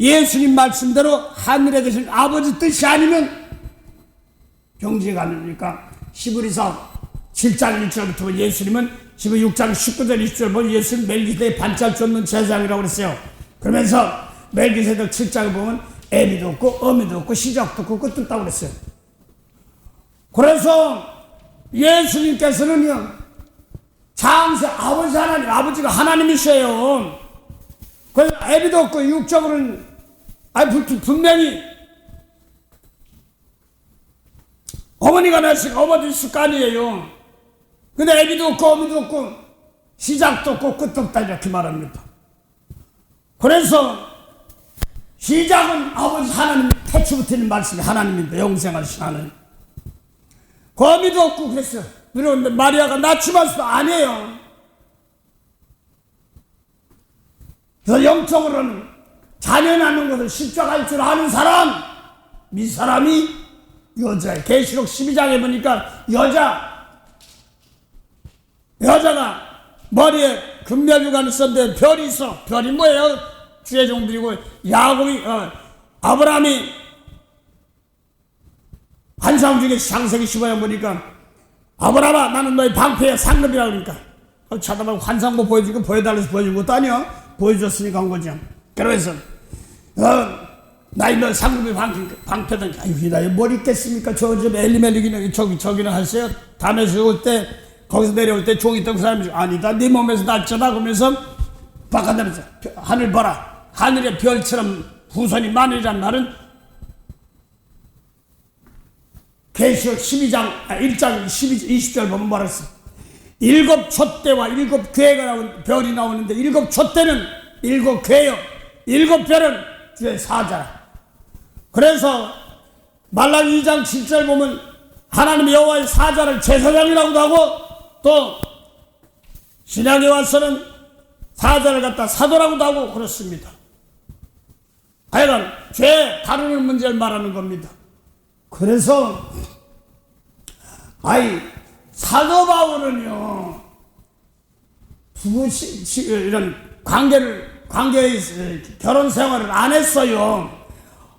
예수님 말씀대로 하늘에 계신 아버지 뜻이 아니면 병지가 안 되니까 히브리서 7장 1절부터 예수님은 히브리 6장 19절 20절 보면 예수님 멜기세덱 반짝 쫓는 제사장이라고 그랬어요. 그러면서 멜기세덱 7장을 보면 애비도 없고 어미도 없고 시작도 없고 끝도 없다고 그랬어요. 그래서 예수님께서는요 장세 아버지 하나님 아버지가 하나님이셔요. 그래서 애비도 없고 육적으로는 분명히 어머니가 낳으시고 어머니 있을 거 아니에요. 근데 애비도 없고 어미도 없고 시작도 없고 끝도 없다 이렇게 말합니다. 그래서 시작은 아버지 하나님 태초부터 있는 말씀이 하나님입니다. 영생하신 하나님. 그 어미도 없고 그랬어요. 그런데 마리아가 낳지만서도 아니에요. 그래서 영적으로는 자녀 낳는 것을 십자가일 줄 아는 사람 이 사람이 여자예요. 계시록 12장에 보니까 여자가 머리에 금면류관이 있었는데 별이 있어. 별이 뭐예요? 주의 종들이고 야곱이 아브라함이 환상 중에 창세기 15장 보니까 아브라함아 나는 너의 방패야 상급이라 그러니까 쳐다보고 환상 뭐 보여주고 보여달라서 보여준 것도 아니야. 보여줬으니까 한 거죠. 그래서 나이 너 상급이 방패든 아유 나이 뭘 있겠습니까? 저 엘리멜릭이나 저기는 하세요. 담에서 올 때 거기서 내려올 때 종이 있던 그 사람이 아니다 네 몸에서 났잖아 그러면서 바깥에서 하늘 봐라 하늘의 별처럼 후손이 많으리란 말은 계시록 1장 20절 보면 뭐라 했어? 7 촛대와 7 괴가 별이 나오는데 7 촛대는 7 괴요 7 별은 주의 사자라. 그래서 말라기 2장 7절 보면 하나님 여호와의 사자를 제사장이라고도 하고 또 신약에 와서는 사자를 갖다 사도라고도 하고 그렇습니다. 하여간 죄 다루는 문제를 말하는 겁니다. 그래서 사도 바울은요 이런 결혼 생활을 안 했어요.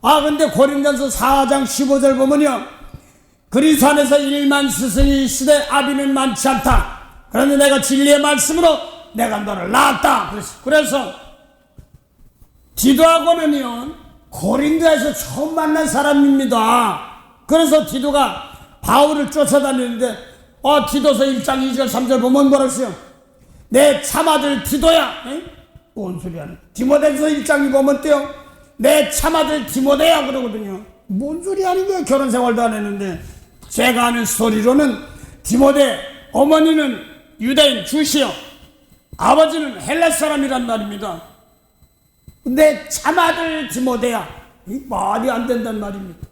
근데 고린도전서 4장 15절 보면요, 그리스도 안에서 일만 스승이 시대 아비는 많지 않다. 그런데 내가 진리의 말씀으로 내가 너를 낳았다. 그래서 디도하고는요 고린도에서 처음 만난 사람입니다. 그래서 디도가 바울을 쫓아다니는데 디도서 1장 2절 3절 보면 뭐라고 써요? 내 참아들 디도야. 뭔 소리 하는? 디모데서 1장이 보면 또요, 내 참아들 디모데야 그러거든요. 뭔 소리 하는 거야? 결혼 생활도 안 했는데. 제가 아는 스토리로는 디모데 어머니는 유다인 주시요, 아버지는 헬라 사람이란 말입니다. 내 참아들 디모데야. 이 말이 안 된단 말입니다.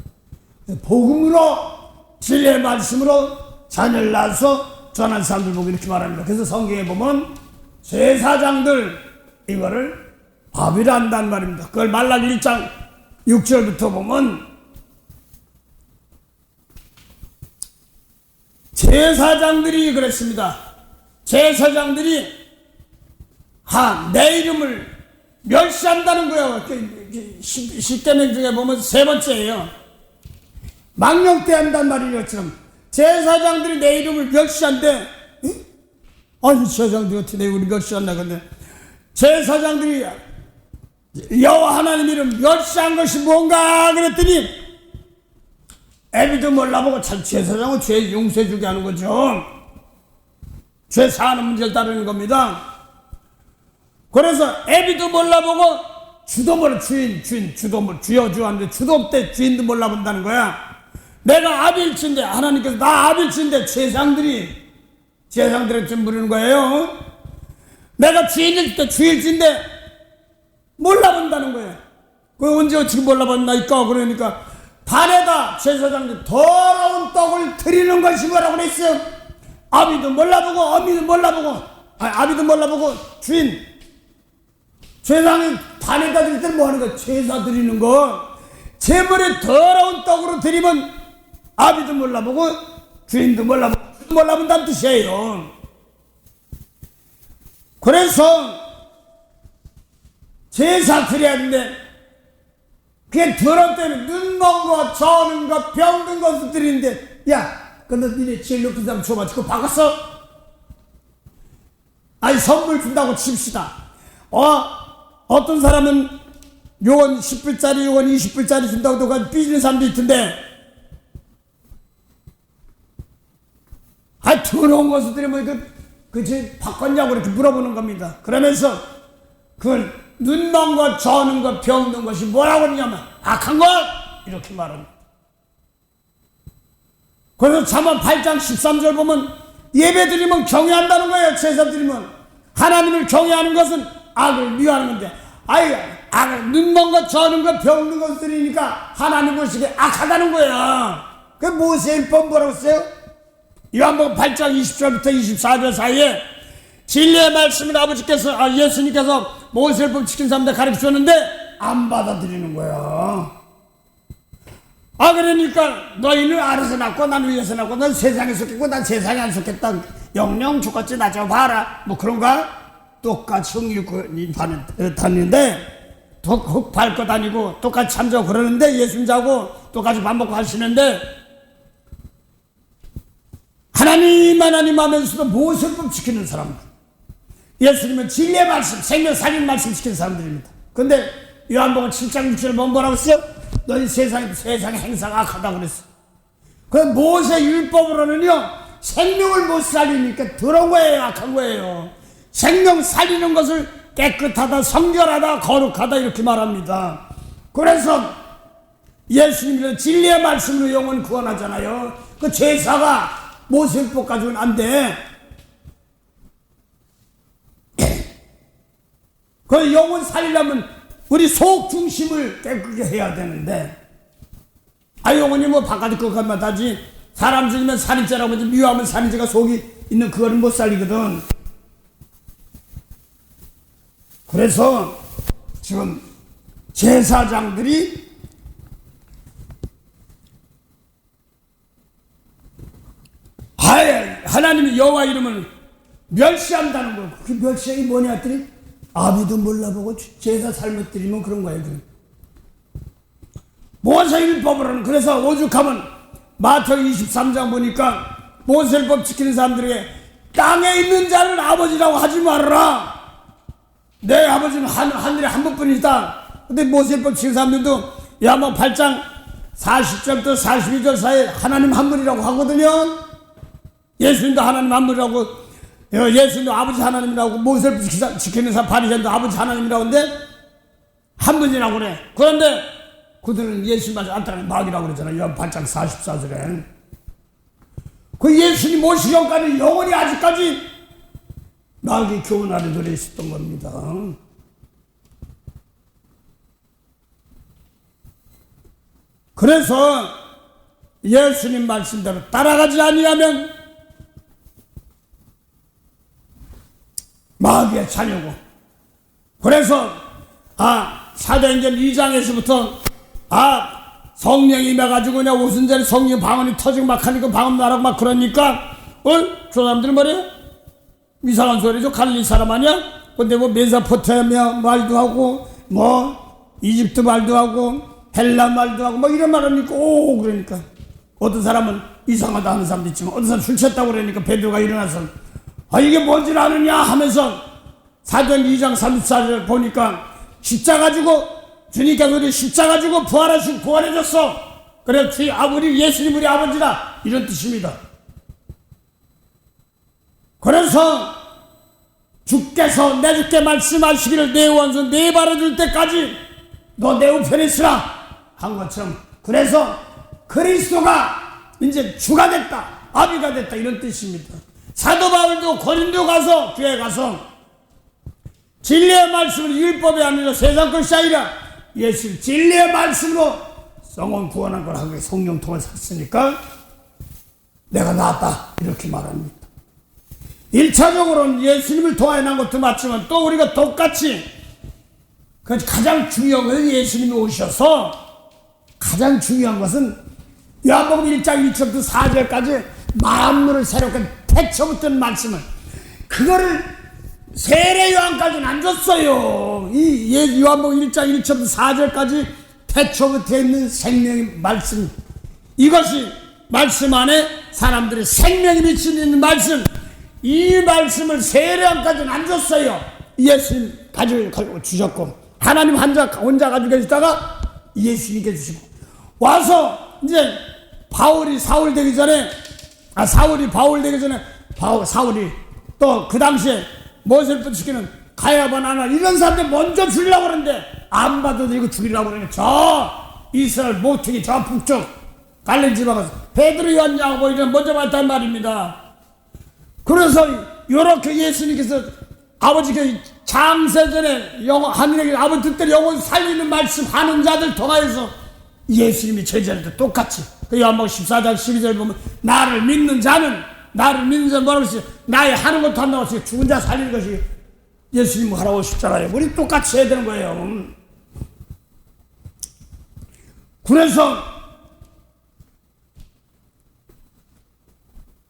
복음으로 진리의 말씀으로 자녀를 낳아서 전한 사람들 보고 이렇게 말합니다. 그래서 성경에 보면 제사장들 이거를 밥이라 한단 말입니다. 그걸 말라기 1장 6절부터 보면 제사장들이 그랬습니다. 제사장들이 내 이름을 멸시한다는 거예요. 10계명 중에 보면 세 번째예요. 망령대한단 말인 것처럼 제사장들이 내 이름을 멸시한대. 제사장들이 어떻게 내 이름을 멸시한다. 근데 제사장들이 여호와 하나님 이름 멸시한 것이 뭔가 그랬더니 애비도 몰라보고 제사장은 죄 용서해주게 하는 거죠. 죄 사하는 문제를 다루는 겁니다. 그래서 애비도 몰라보고 주도 몰라, 주도 몰라, 주여 하는데 주도 없대. 주인도 몰라본다는 거야. 내가 아비일진데, 하나님께서 나 아비일진데 제사장들한테 물으는 거예요. 내가 주인일 때 주일진데 몰라본다는 거예요. 그 언제 어떻게 몰라봤나이까? 그러니까 반에다 제사장들 더러운 떡을 드리는 것이 뭐라고 그랬어요? 아비도 몰라보고 어미도 몰라보고 아비도 몰라보고 주인 제사장이 반에다 드릴 때는 뭐 하는 거야? 제사 드리는 거. 제물에 더러운 떡으로 드리면 아비도 몰라보고 주인도 몰라본다는 뜻이에요. 그래서 제사 드려야 하는데 그게 더러운 때문에 눈 먼 거, 저는 거, 병든 것도 드리는데, 근데 니네 제일 높은 사람 줘봐. 그거 바꿨어? 선물 준다고 칩시다. 어떤 사람은 요건 10불짜리, 요건 20불짜리 준다고 누가 삐지는 사람도 있던데, 더러운 것을 드리면 그치 바꿨냐고 이렇게 물어보는 겁니다. 그러면서 그걸 눈 먼 것, 저는 것, 병든 것이 뭐라고 하냐면 악한 것 이렇게 말합니다. 그래서 잠언 8장 13절 보면 예배 드리면 경외한다는 거예요. 제사 드리면 하나님을 경외하는 것은 악을 미워하는 건데, 눈 먼 것, 저는 것, 병든 것 드리니까 하나님 보시기에 악하다는 거야. 그 모세율법 뭐라고 써요? 요한복음 8장 20절부터 24절 사이에 진리의 말씀을 예수님께서 모세율법 지킨 사람들 가르쳐 줬는데 안 받아들이는 거야. 그러니까 너희는 아래서 낳고 난 위에서 낳고 넌 세상에 속했고 난 세상에 안 속했다. 영영 죽었지 나 좀 봐라. 뭐 그런가? 똑같이 흥이 다니는데 밟고 다니고 똑같이 참자고 그러는데 예수님 자고 똑같이 밥 먹고 하시는데 하나님 하면서도 모세율법 지키는 사람들, 예수님은 진리의 말씀, 생명 살린 말씀 지키는 사람들입니다. 근데 요한복음 7장 6절에 뭐라고 써요? 너희 세상의 행사가 악하다고 그랬어. 그 모세 율법으로는요 생명을 못 살리니까 더러운 거예요, 악한 거예요. 생명 살리는 것을 깨끗하다, 성결하다, 거룩하다 이렇게 말합니다. 그래서 예수님은 진리의 말씀으로 영혼 구원하잖아요. 그 제사가 모세율법 가지고는 안 돼. 그 영혼 살리려면 우리 속 중심을 깨끗게 해야 되는데, 영혼이 뭐 바깥에 것만 하지, 사람 죽이면 살인죄라고 하지, 미워하면 살인죄가 속이 있는 그거는 못 살리거든. 그래서 지금 제사장들이 나의 하나님의 여호와 이름을 멸시한다는 거예요. 그 멸시이 뭐냐 했더니 아비도 몰라보고 제사 잘못 드리면 그런 거예요. 모세율법으로는 그래서 오죽하면 마태복음 23장 보니까 모세율법 지키는 사람들에게 땅에 있는 자를 아버지라고 하지 말아라. 내 아버지는 하늘에 한 분뿐이다. 근데 모세율법 지키는 사람들도 야뭐 8장 40절부터 42절 사이에 하나님 한 분이라고 하거든요. 예수님도 하나님 한 분이라고, 예수님도 아버지 하나님이라고, 모세율법 지키는 사람 바리새인도 아버지 하나님이라고 하는데 한 분이라고 그래. 그런데 그들은 예수님만 안 따르는 마귀라고 그러잖아요. 요한 8장 44절에. 그 예수님 오시기 전까지 영원히 아직까지 마귀 교훈 아래 들어 있었던 겁니다. 그래서 예수님 말씀대로 따라가지 아니하면 마귀의 자녀고. 그래서 사도행전 2장에서부터 성령이 임해가지고 그냥 오순절에 성령 방언이 터지고 막 하니까 방언 나라고 막 그러니까 저 사람들은 뭐래요? 이상한 소리죠. 갈릴리 사람 아니야? 근데 뭐 메소포타미아 말도 하고 뭐 이집트 말도 하고 헬라 말도 하고 뭐 이런 말 하니까 그러니까 어떤 사람은 이상하다 하는 사람도 있지만 어떤 사람은 술 취했다고 그러니까 베드로가 일어나서 이게 뭔지 아느냐 하면서 사도행전 2장 34절 보니까 십자가 지고 주님께서 우리 십자가 지고 부활하시고 구원해줬어. 그래 우리 예수님 우리 아버지다 이런 뜻입니다. 그래서 주께서 내주께 말씀하시기를 내 원수 내 발을 줄 때까지 너 내 우편에 있으라 한 것처럼 그래서 그리스도가 이제 주가 됐다 아비가 됐다 이런 뜻입니다. 사도 바울도 고린도 가서 교회 가서 진리의 말씀을 율법이 아니라 세상 것이 아니라 예수 진리의 말씀으로 성원 구원한 걸 하고 성령 통해 샀으니까 내가 나았다 이렇게 말합니다. 1차적으로는 예수님을 통하여 난 것도 맞지만 또 우리가 똑같이 가장 중요한 것은 예수님이 오셔서 가장 중요한 것은 요한복음 1장 1절부터 4절까지 만물을 새롭게 태초부터 말씀을 그거를 세례 요한까지는 안 줬어요. 이 요한복음 1장 1절부터 4절까지 태초부터 있는 생명의 말씀 이것이 말씀 안에 사람들의 생명이 미치는 말씀 이 말씀을 세례 요한까지는 안 줬어요. 예수님 가지고 주셨고 하나님 혼자 가지고 계시다가 예수님께 주시고 와서 이제 바울이 사울 되기 전에 사울이 바울 되기 전에 사울이 또 그 당시에 모세율법 지키는 가야바 나나 이런 사람들 먼저 죽이려고 그러는데 안 받아도 이거 죽이려고 그러네. 저 이스라엘 모퉁이 저 북쪽 갈릴리 지방에서 베드로 요한 야고보 이런 먼저 받았단 말입니다. 그래서 이렇게 예수님께서 아버지께 장세전에 하늘에 아버지 뜻대로 영혼 살리는 말씀 하는 자들 통하여서 예수님이 제자들도 똑같이 그 요한복음 14장 12절 보면 나를 믿는 자는 뭐라고 했어요? 나의 하는 것도 한다고 했어요. 죽은 자 살리는 것이 예수님 하라고 하셨잖아요. 우리 똑같이 해야 되는 거예요. 그래서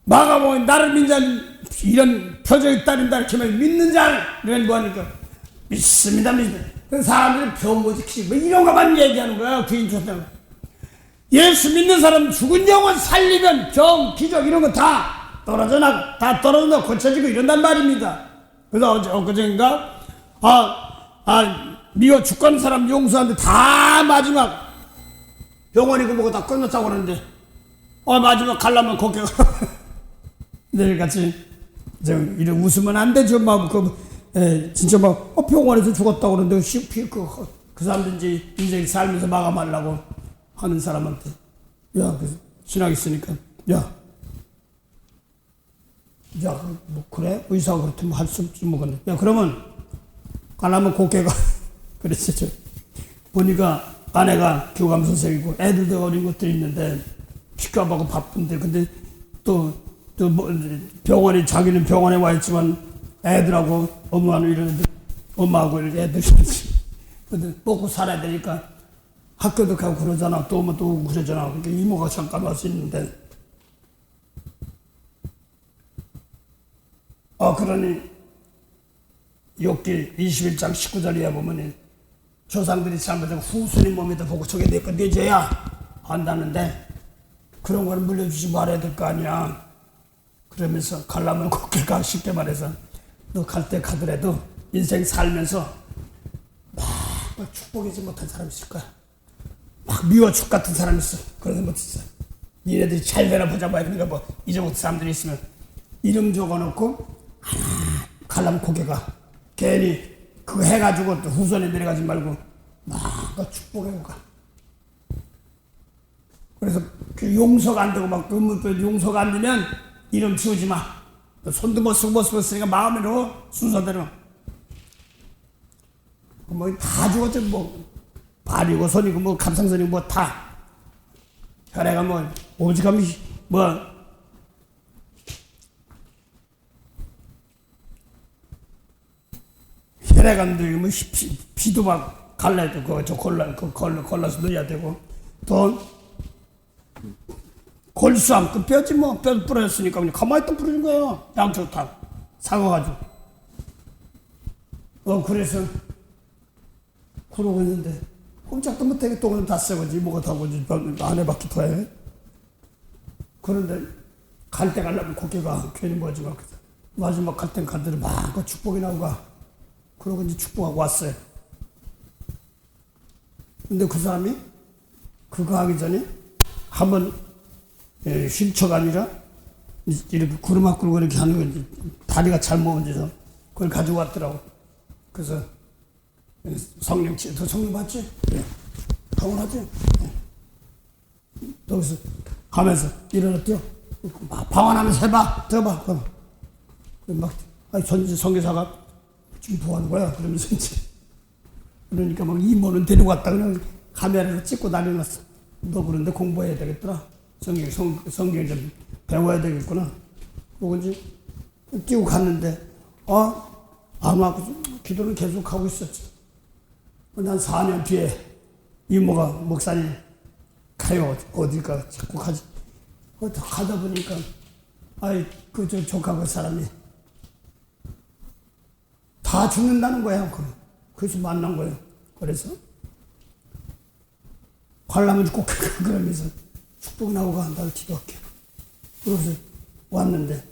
마가복음 나를 믿는 자는 이런 표적이 따른다 이렇게 하면 믿는 자는 뭐하니까 믿습니다. 그 사람들은 병고지키지 뭐 이런 것만 얘기하는 거야. 귀인처럼 예수 믿는 사람은 죽은 영혼 살리면 병, 기적 이런 거 다 떨어져나 고쳐지고 이런단 말입니다. 그래서 엊그제인가 미워 죽는 사람 용서하는데 다 마지막 병원이고 뭐고 다 끝났다고 그러는데 마지막 가려면 거기 내일같이 이런 웃으면 안 되죠. 진짜 병원에서 죽었다고 그러는데 그 사람들 이제 인생 살면서 마감하려고 하는 사람한테 신학 있으니까 뭐 그래? 의사가 그렇다면 할 수 없지 뭐 근데 그러면 가려면 곱게가 그랬죠. 보니까 아내가 교감 선생이고 애들도 어린 것들이 있는데 피값하고 바쁜데 근데 또 병원에 자기는 병원에 와 있지만 애들하고 엄마는 이러는데 엄마하고 애들이 근데 먹고 살아야 되니까 학교도 가고 그러잖아. 또 오면 또 오고 그러잖아. 그러니까 이모가 잠깐 와서 있는데 그러니 욥기 21장 19절에 보면 조상들이 잘못한 후손의 몸에도 보고 저게 내 거 내줘야 한다는데 그런 거는 물려주지 말아야 될 거 아니야. 그러면서 가려면 곱게 쉽게 말해서 너 갈 때 가더라도 인생 살면서 막 축복하지 못한 사람 있을 거야. 막 미워 죽 같은 사람 있어. 그러지 못했어. 니네들이 잘 되나 보자 봐. 그러니까 뭐 이제부터 사람들이 있으면 이름 적어놓고 가려면 고개가 괜히 그거 해가지고 또 후손에 내려가지 말고 막 축복하고 가. 그래서 그 용서가 안 되고 막 그 용서가 안 되면 이름 지우지 마. 손도 못 쓰니까 마음으로 순서대로 뭐 다 죽었지. 뭐 발이고 손이고 뭐 감상선이고 뭐 다 혈액가 뭐 오직하면 뭐 혈액암도 뭐 피도 막 갈라야 되고 그거 골라서 넣어야 되고 또 골수암 그 뼈지 뭐 뼈 부러졌으니까 그냥 가만히 있다 부러진 거예요. 양쪽 다 사가가지고 그래서 그러고 있는데 꼼짝도 못하게 똥을 다 쎄고지 뭐가 다 오지 안 해봤기도 해. 그런데 갈 때 가려면 고개가 괜히 뭐지 막 마지막 갈 땐 간대로 막 축복이 나오고 가. 그러고 이제 축복하고 왔어요. 근데 그 사람이 그거 하기 전에 한번 휠처가 아니라 이렇게 구르막 끌고 이렇게 하는 건지 다리가 잘못온지서 그걸 가지고 왔더라고. 그래서 성령 봤지? 예. 당연하지? 예. 여기서 가면서 일어나 뛰어. 방언하면서 해봐. 봐. 막 성교사가 지금 뭐 하는 거야? 그러면서 이제 그러니까 막 이모는 데리고 왔다 그냥 카메라로 찍고 난리 났어. 너 그런데 공부해야 되겠더라. 성경 좀 배워야 되겠구나. 그리고 이제 뛰고 갔는데 안 와서 기도를 계속 하고 있었지. 난 4년 뒤에 이모가 목사님 가요. 어딜까 자꾸 가지. 가다 보니까 저 조카 그 사람이 다 죽는다는 거야. 그래서 만난 거예요. 그래서 관람을 꼭 그러면서 축복 나오고 한다고 기도할게. 그래서 왔는데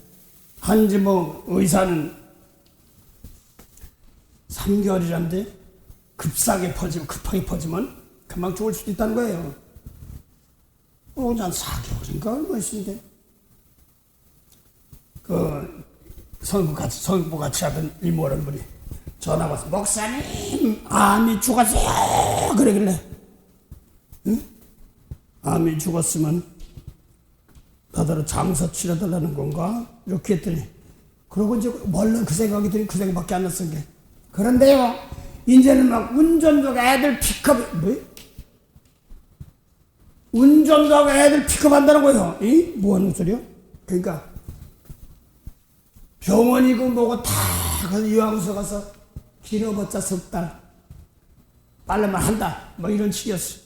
한지 뭐 의사는 3개월이란데 급하게 퍼지면 금방 죽을 수도 있다는 거예요. 한 4개월인가 얼마 있는데 성부 같이 하던 이모라는 분이 전화 와서 목사님 암이 죽었어요 그러길래 응? 암이 죽었으면 나더러 장사 치러달라는 건가? 이렇게 했더니 그러고 이제 원래 그 생각이 들니 그 생각밖에 안 났은 게 그런데요 이제는 막 운전자가 애들 픽업 운전자가 애들 픽업한다는 거예요. 뭐 하는 소리요? 그러니까 병원이고 뭐고 다 가서 요양원서 가서 길어봤자 석 달 빨래만 한다 뭐 이런 식이었어.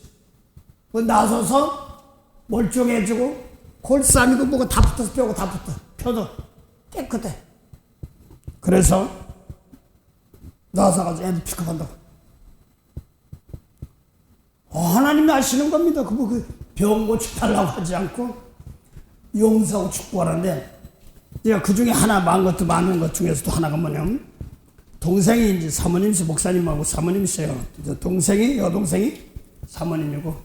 나서서 멀쩡해지고 골쌈이고 뭐가 다 붙어서 뼈고 다 붙어. 펴도 깨끗해. 그래서 나서가지고 애들 픽업한다고. 하나님이 아시는 겁니다. 병 고쳐달라고 하지 않고 용서하고 축복하는데 제가 그 중에 하나 많은 것 중에서도 하나가 뭐냐면 동생이 이제 사모님이세요. 목사님하고 사모님이세요. 여동생이 사모님이고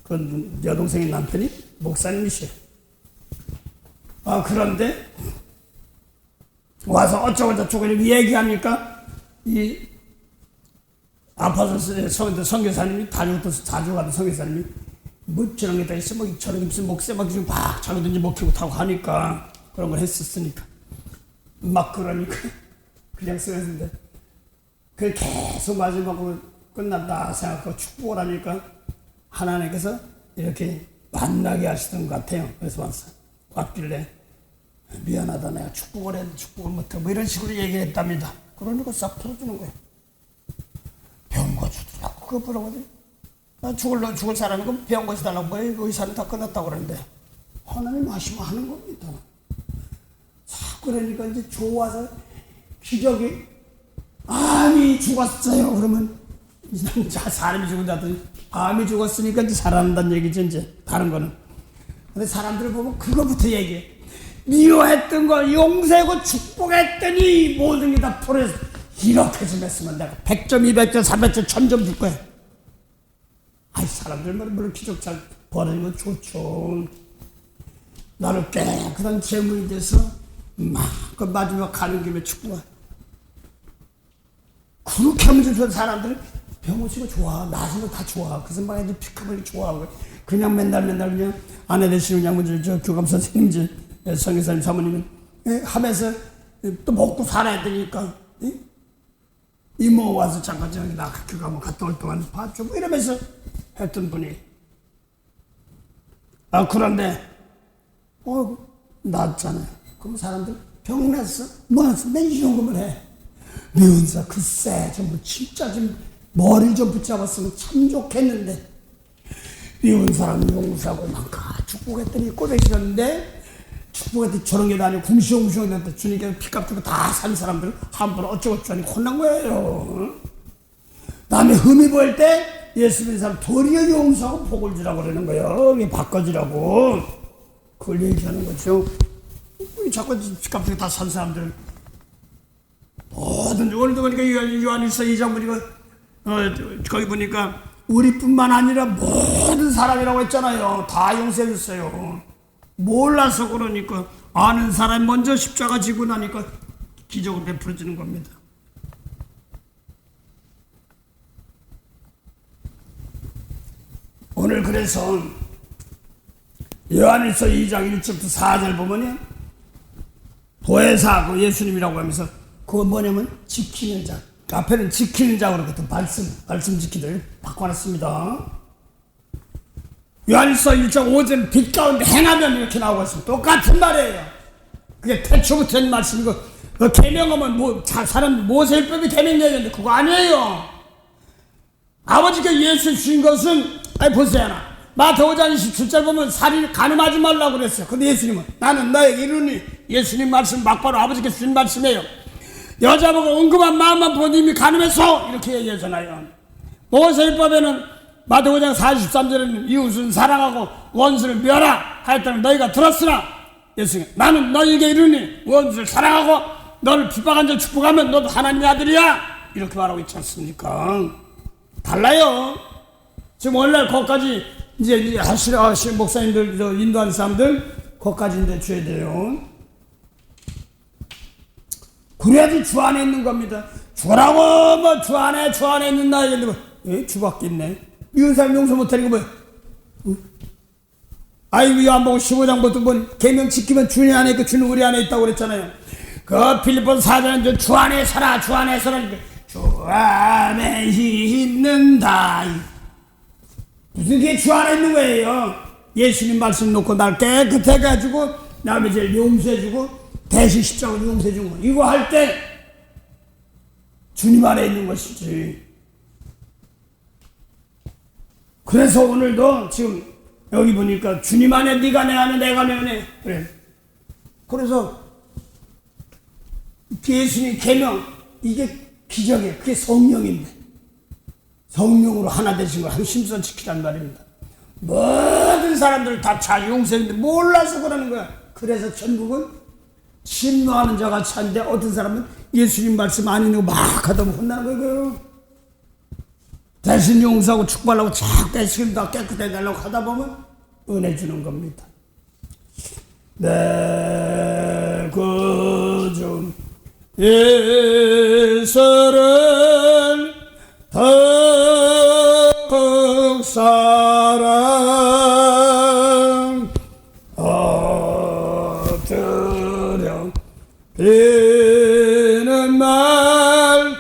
그 여동생의 남편이 목사님이세요. 그런데 와서 어쩌고저쩌고 이렇게 얘기하니까 아파서 선교사님이 자주 가던 선교사님이 뭐 저런 게 다 있어 뭐 저런 게 무슨 목세 막 자기든지 먹히고 타고 하니까 그런 걸 했었으니까 막 그러니까 그냥 쓰였는데 그게 계속 마지막으로 끝났다 생각하고 축복을 하니까 하나님께서 이렇게 만나게 하시던 것 같아요. 그래서 왔길래 미안하다 내가 축복을 했는데 축복을 못해 뭐 이런 식으로 얘기했답니다. 그러니까 싹 풀어주는 거예요. 병 고쳐주라고 그거 뭐라고 하지? 죽을 사람이고 병 고쳐달라고 뭐 의사는 다 끝났다고 그러는데 하나님 하시면 하는 겁니다. 그러니까 이제 좋아서 기적이 암이 죽었어요. 그러면 사람이 죽은 자들이 암이 죽었으니까 이제 살아난다는 얘기죠. 이제 다른 거는. 근데 사람들을 보면 그거부터 얘기해. 미워했던 걸 용서하고 축복했더니 모든 게 다 풀어서 이렇게 좀 했으면 내가 100점, 200점, 300점, 1000점 줄 거야. 아이, 사람들 물론 기적 잘 벌어지면 좋죠. 나를 깨끗한 재물이 돼서 막 그 마지막 가는 김에 축구가 그렇게 하면서 사람들은 병호씨가 좋아, 나시가 다 좋아. 그 선방에도 피카블리 좋아하고 그냥 맨날 그냥 아내 되시는 양분 저 교감 선생님 성교사님 사모님은 하면서 또 먹고 살아야 되니까 이모 와서 잠깐 저기 나 학교 가면 갔다 올 동안 밥 주고 이러면서 했던 분이 그런데 낫잖아요. 그럼 사람들 병났어? 뭐했어? 맨 이런 것만 해. 미운사 글쎄 좀 진짜 좀 머리를 좀 붙잡았으면 참 좋겠는데 미운 사람 용서하고 막 축복했더니 꼴보기 싫었는데 축복했더니 저런 게 아니고 궁시렁궁시렁 주님께서 피값 주고 다 산 사람들은 함부로 어쩌고저쩌니 혼난 거예요. 남의 흠이 보일 때 예수 믿는 사람 도리어 용서하고 복을 주라고 그러는 거예요. 이게 바꿔주라고 그걸 얘기하는 거죠. 자꾸 피값 주고 다 산 사람들은 뭐든지 오늘도 보니까 요한일서 2장 보니까 거기 보니까 우리뿐만 아니라 모든 사람이라고 했잖아요. 다 용서해줬어요. 몰라서 그러니까 아는 사람이 먼저 십자가 지고 나니까 기적을 베풀어주는 겁니다. 오늘 그래서 요한일서 2장 1절부터 4절 보면요, 보혜사 그 예수님이라고 하면서 그거 뭐냐면 지키는 자. 앞에는 지키는 자 그러거든. 말씀 지키들 바꿔놨습니다. 요한일서 1장 5절 빛 가운데 행하면 이렇게 나오고 있습니다. 똑같은 말이에요. 그게 태초부터 한 말씀이고 그 계명하면 사람 모세율법이 계명 얘기인데 그거 아니에요. 아버지가 예수 주신 것은 보세요. 마태오 5장 27절 보면 살인 간음하지 말라고 그랬어요. 근데 예수님은 나는 너에게 이르니 예수님 말씀 막바로 아버지께서 주신 말씀이에요. 여자보고 엉금한 마음만 보니 이미 간음했어 이렇게 얘기하잖아요. 모세율법에는 마태오 5장 43절에는 이웃은 사랑하고 원수를 멸하 하였다는 너희가 들었으나 예수님 나는 너희에게 이르니 원수를 사랑하고 너를 핍박한 자 축복하면 너도 하나님의 아들이야 이렇게 말하고 있지 않습니까? 달라요. 지금 오늘날 거기까지 이제 하시는 목사님들 인도하는 사람들 거기까지 이제 줘야 돼요. 그래야지 주 안에 있는 겁니다. 주라고 뭐 주 안에 있는 나에게 주 밖에 있네. 미운 사람 용서 못하는 거 뭐야? 아이고 요한복음 15장부터 뭐 계명 지키면 주님 안에 있고 주는 우리 안에 있다고 그랬잖아요. 그 필리포스 4장은 주 안에 살아 주 안에 살아니까 주 안에 있는다. 무슨 게 주 안에 있는 거예요? 예수님 말씀 놓고 날 깨끗해 가지고 남의 죄를 용서해주고 대신 십자가로 용서해준 거 이거 할 때 주님 안에 있는 것이지. 그래서 오늘도 지금 여기 보니까 주님 안에 네가 내 안에 내가 내 안에 그래. 그래서 예수님 계명 이게 기적이에요. 그게 성령인데 성령으로 하나 되신 걸 한 심선 지키란 말입니다. 모든 사람들 다 잘 용서했는데 몰라서 그러는 거야. 그래서 천국은 침노하는 자가 찬데 어떤 사람은 예수님 말씀 안 있는 거 막 하다 보면 혼나는 거예요. 대신 용서하고 축복하려고 자꾸 애쓰기도 다 깨끗해 달라고 하다 보면 은혜 주는 겁니다. 내 구주 예수를 더욱 사랑 얻으려 비는 말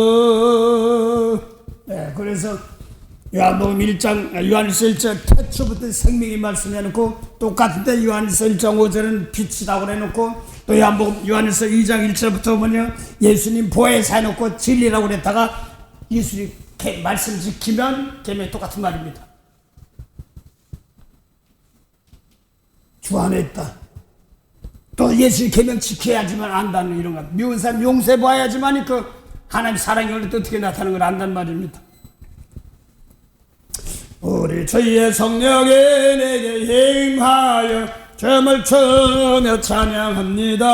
들으소서. 네, 그래서 요한복음 1장, 요한일서 1장 태초부터 생명이 말씀해놓고 똑같은데 요한일서 1장 5절은 빛이라고 해놓고 또 요한일서 2장 1절부터 뭐냐 예수님 보혜사 해놓고 진리라고 그랬다가 예수님 말씀 지키면 계명이 똑같은 말입니다. 주 안에 있다. 또 예수의 계명 지켜야지만 안다는 이런 것. 미운 사람 용서해 봐야지만 그 하나님 사랑이 어떻게 나타나는 걸 안단 말입니다. 우리 주의 성령이 내게 임하여 춤을 추며 찬양합니다.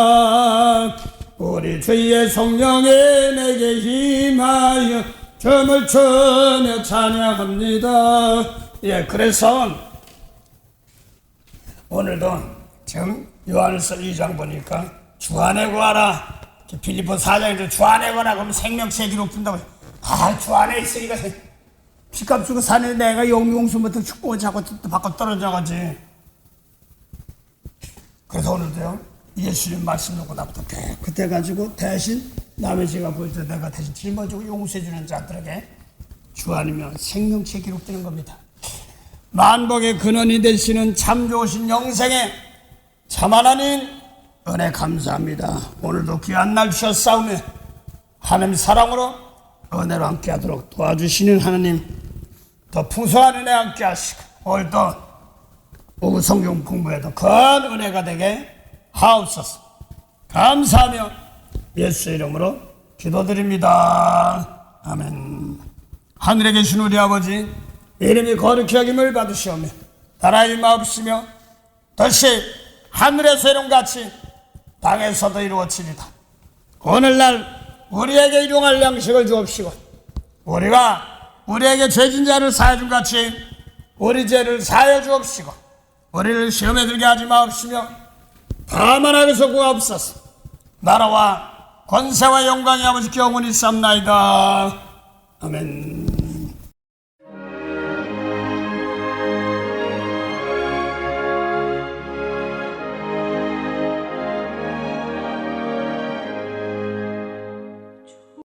우리 주의 성령이 내게 임하여 춤을 추며 찬양합니다. 예, 그래서 오늘도 지금 요한일서 2장 보니까 주 안에 구하라. 빌립보 4장에도 주 안에 구하라 그러면 생명체 기록된다고. 주 안에 있으니까 피값 주고 사는 내가 용수 못해 축복을 자꾸 바꿔 떨어져가지. 그래서 오늘도요 예수님 말씀 놓고 나부터 깨끗해가지고 대신 남의 죄가 보일 때 내가 대신 짊어지고 용서해주는 자들에게 주 안이면 생명체 기록되는 겁니다. 만복의 근원이 되시는 참 좋으신 영생에 참 하나님 은혜 감사합니다. 오늘도 귀한 날 주셨사오며 하나님 사랑으로 은혜로 함께하도록 도와주시는 하나님 더 풍성한 은혜 함께 하시고 오늘도 오후 성경 공부에도 큰 은혜가 되게 하옵소서. 감사하며 예수 이름으로 기도드립니다. 아멘. 하늘에 계신 우리 아버지 이름이 거룩히 여김을 받으시오며 나라의 마옵시며 다시 하늘에서 이룬같이 땅에서도 이루어지리다. 오늘날 우리에게 일용할 양식을 주옵시고 우리가 우리에게 죄진 자를 사해준 같이 우리 죄를 사하여 주옵시고 우리를 시험에 들게 하지 마옵시며 다만 악에서 구하옵소서. 나라와 권세와 영광이 아버지께 영원히 삼나이다. 아멘.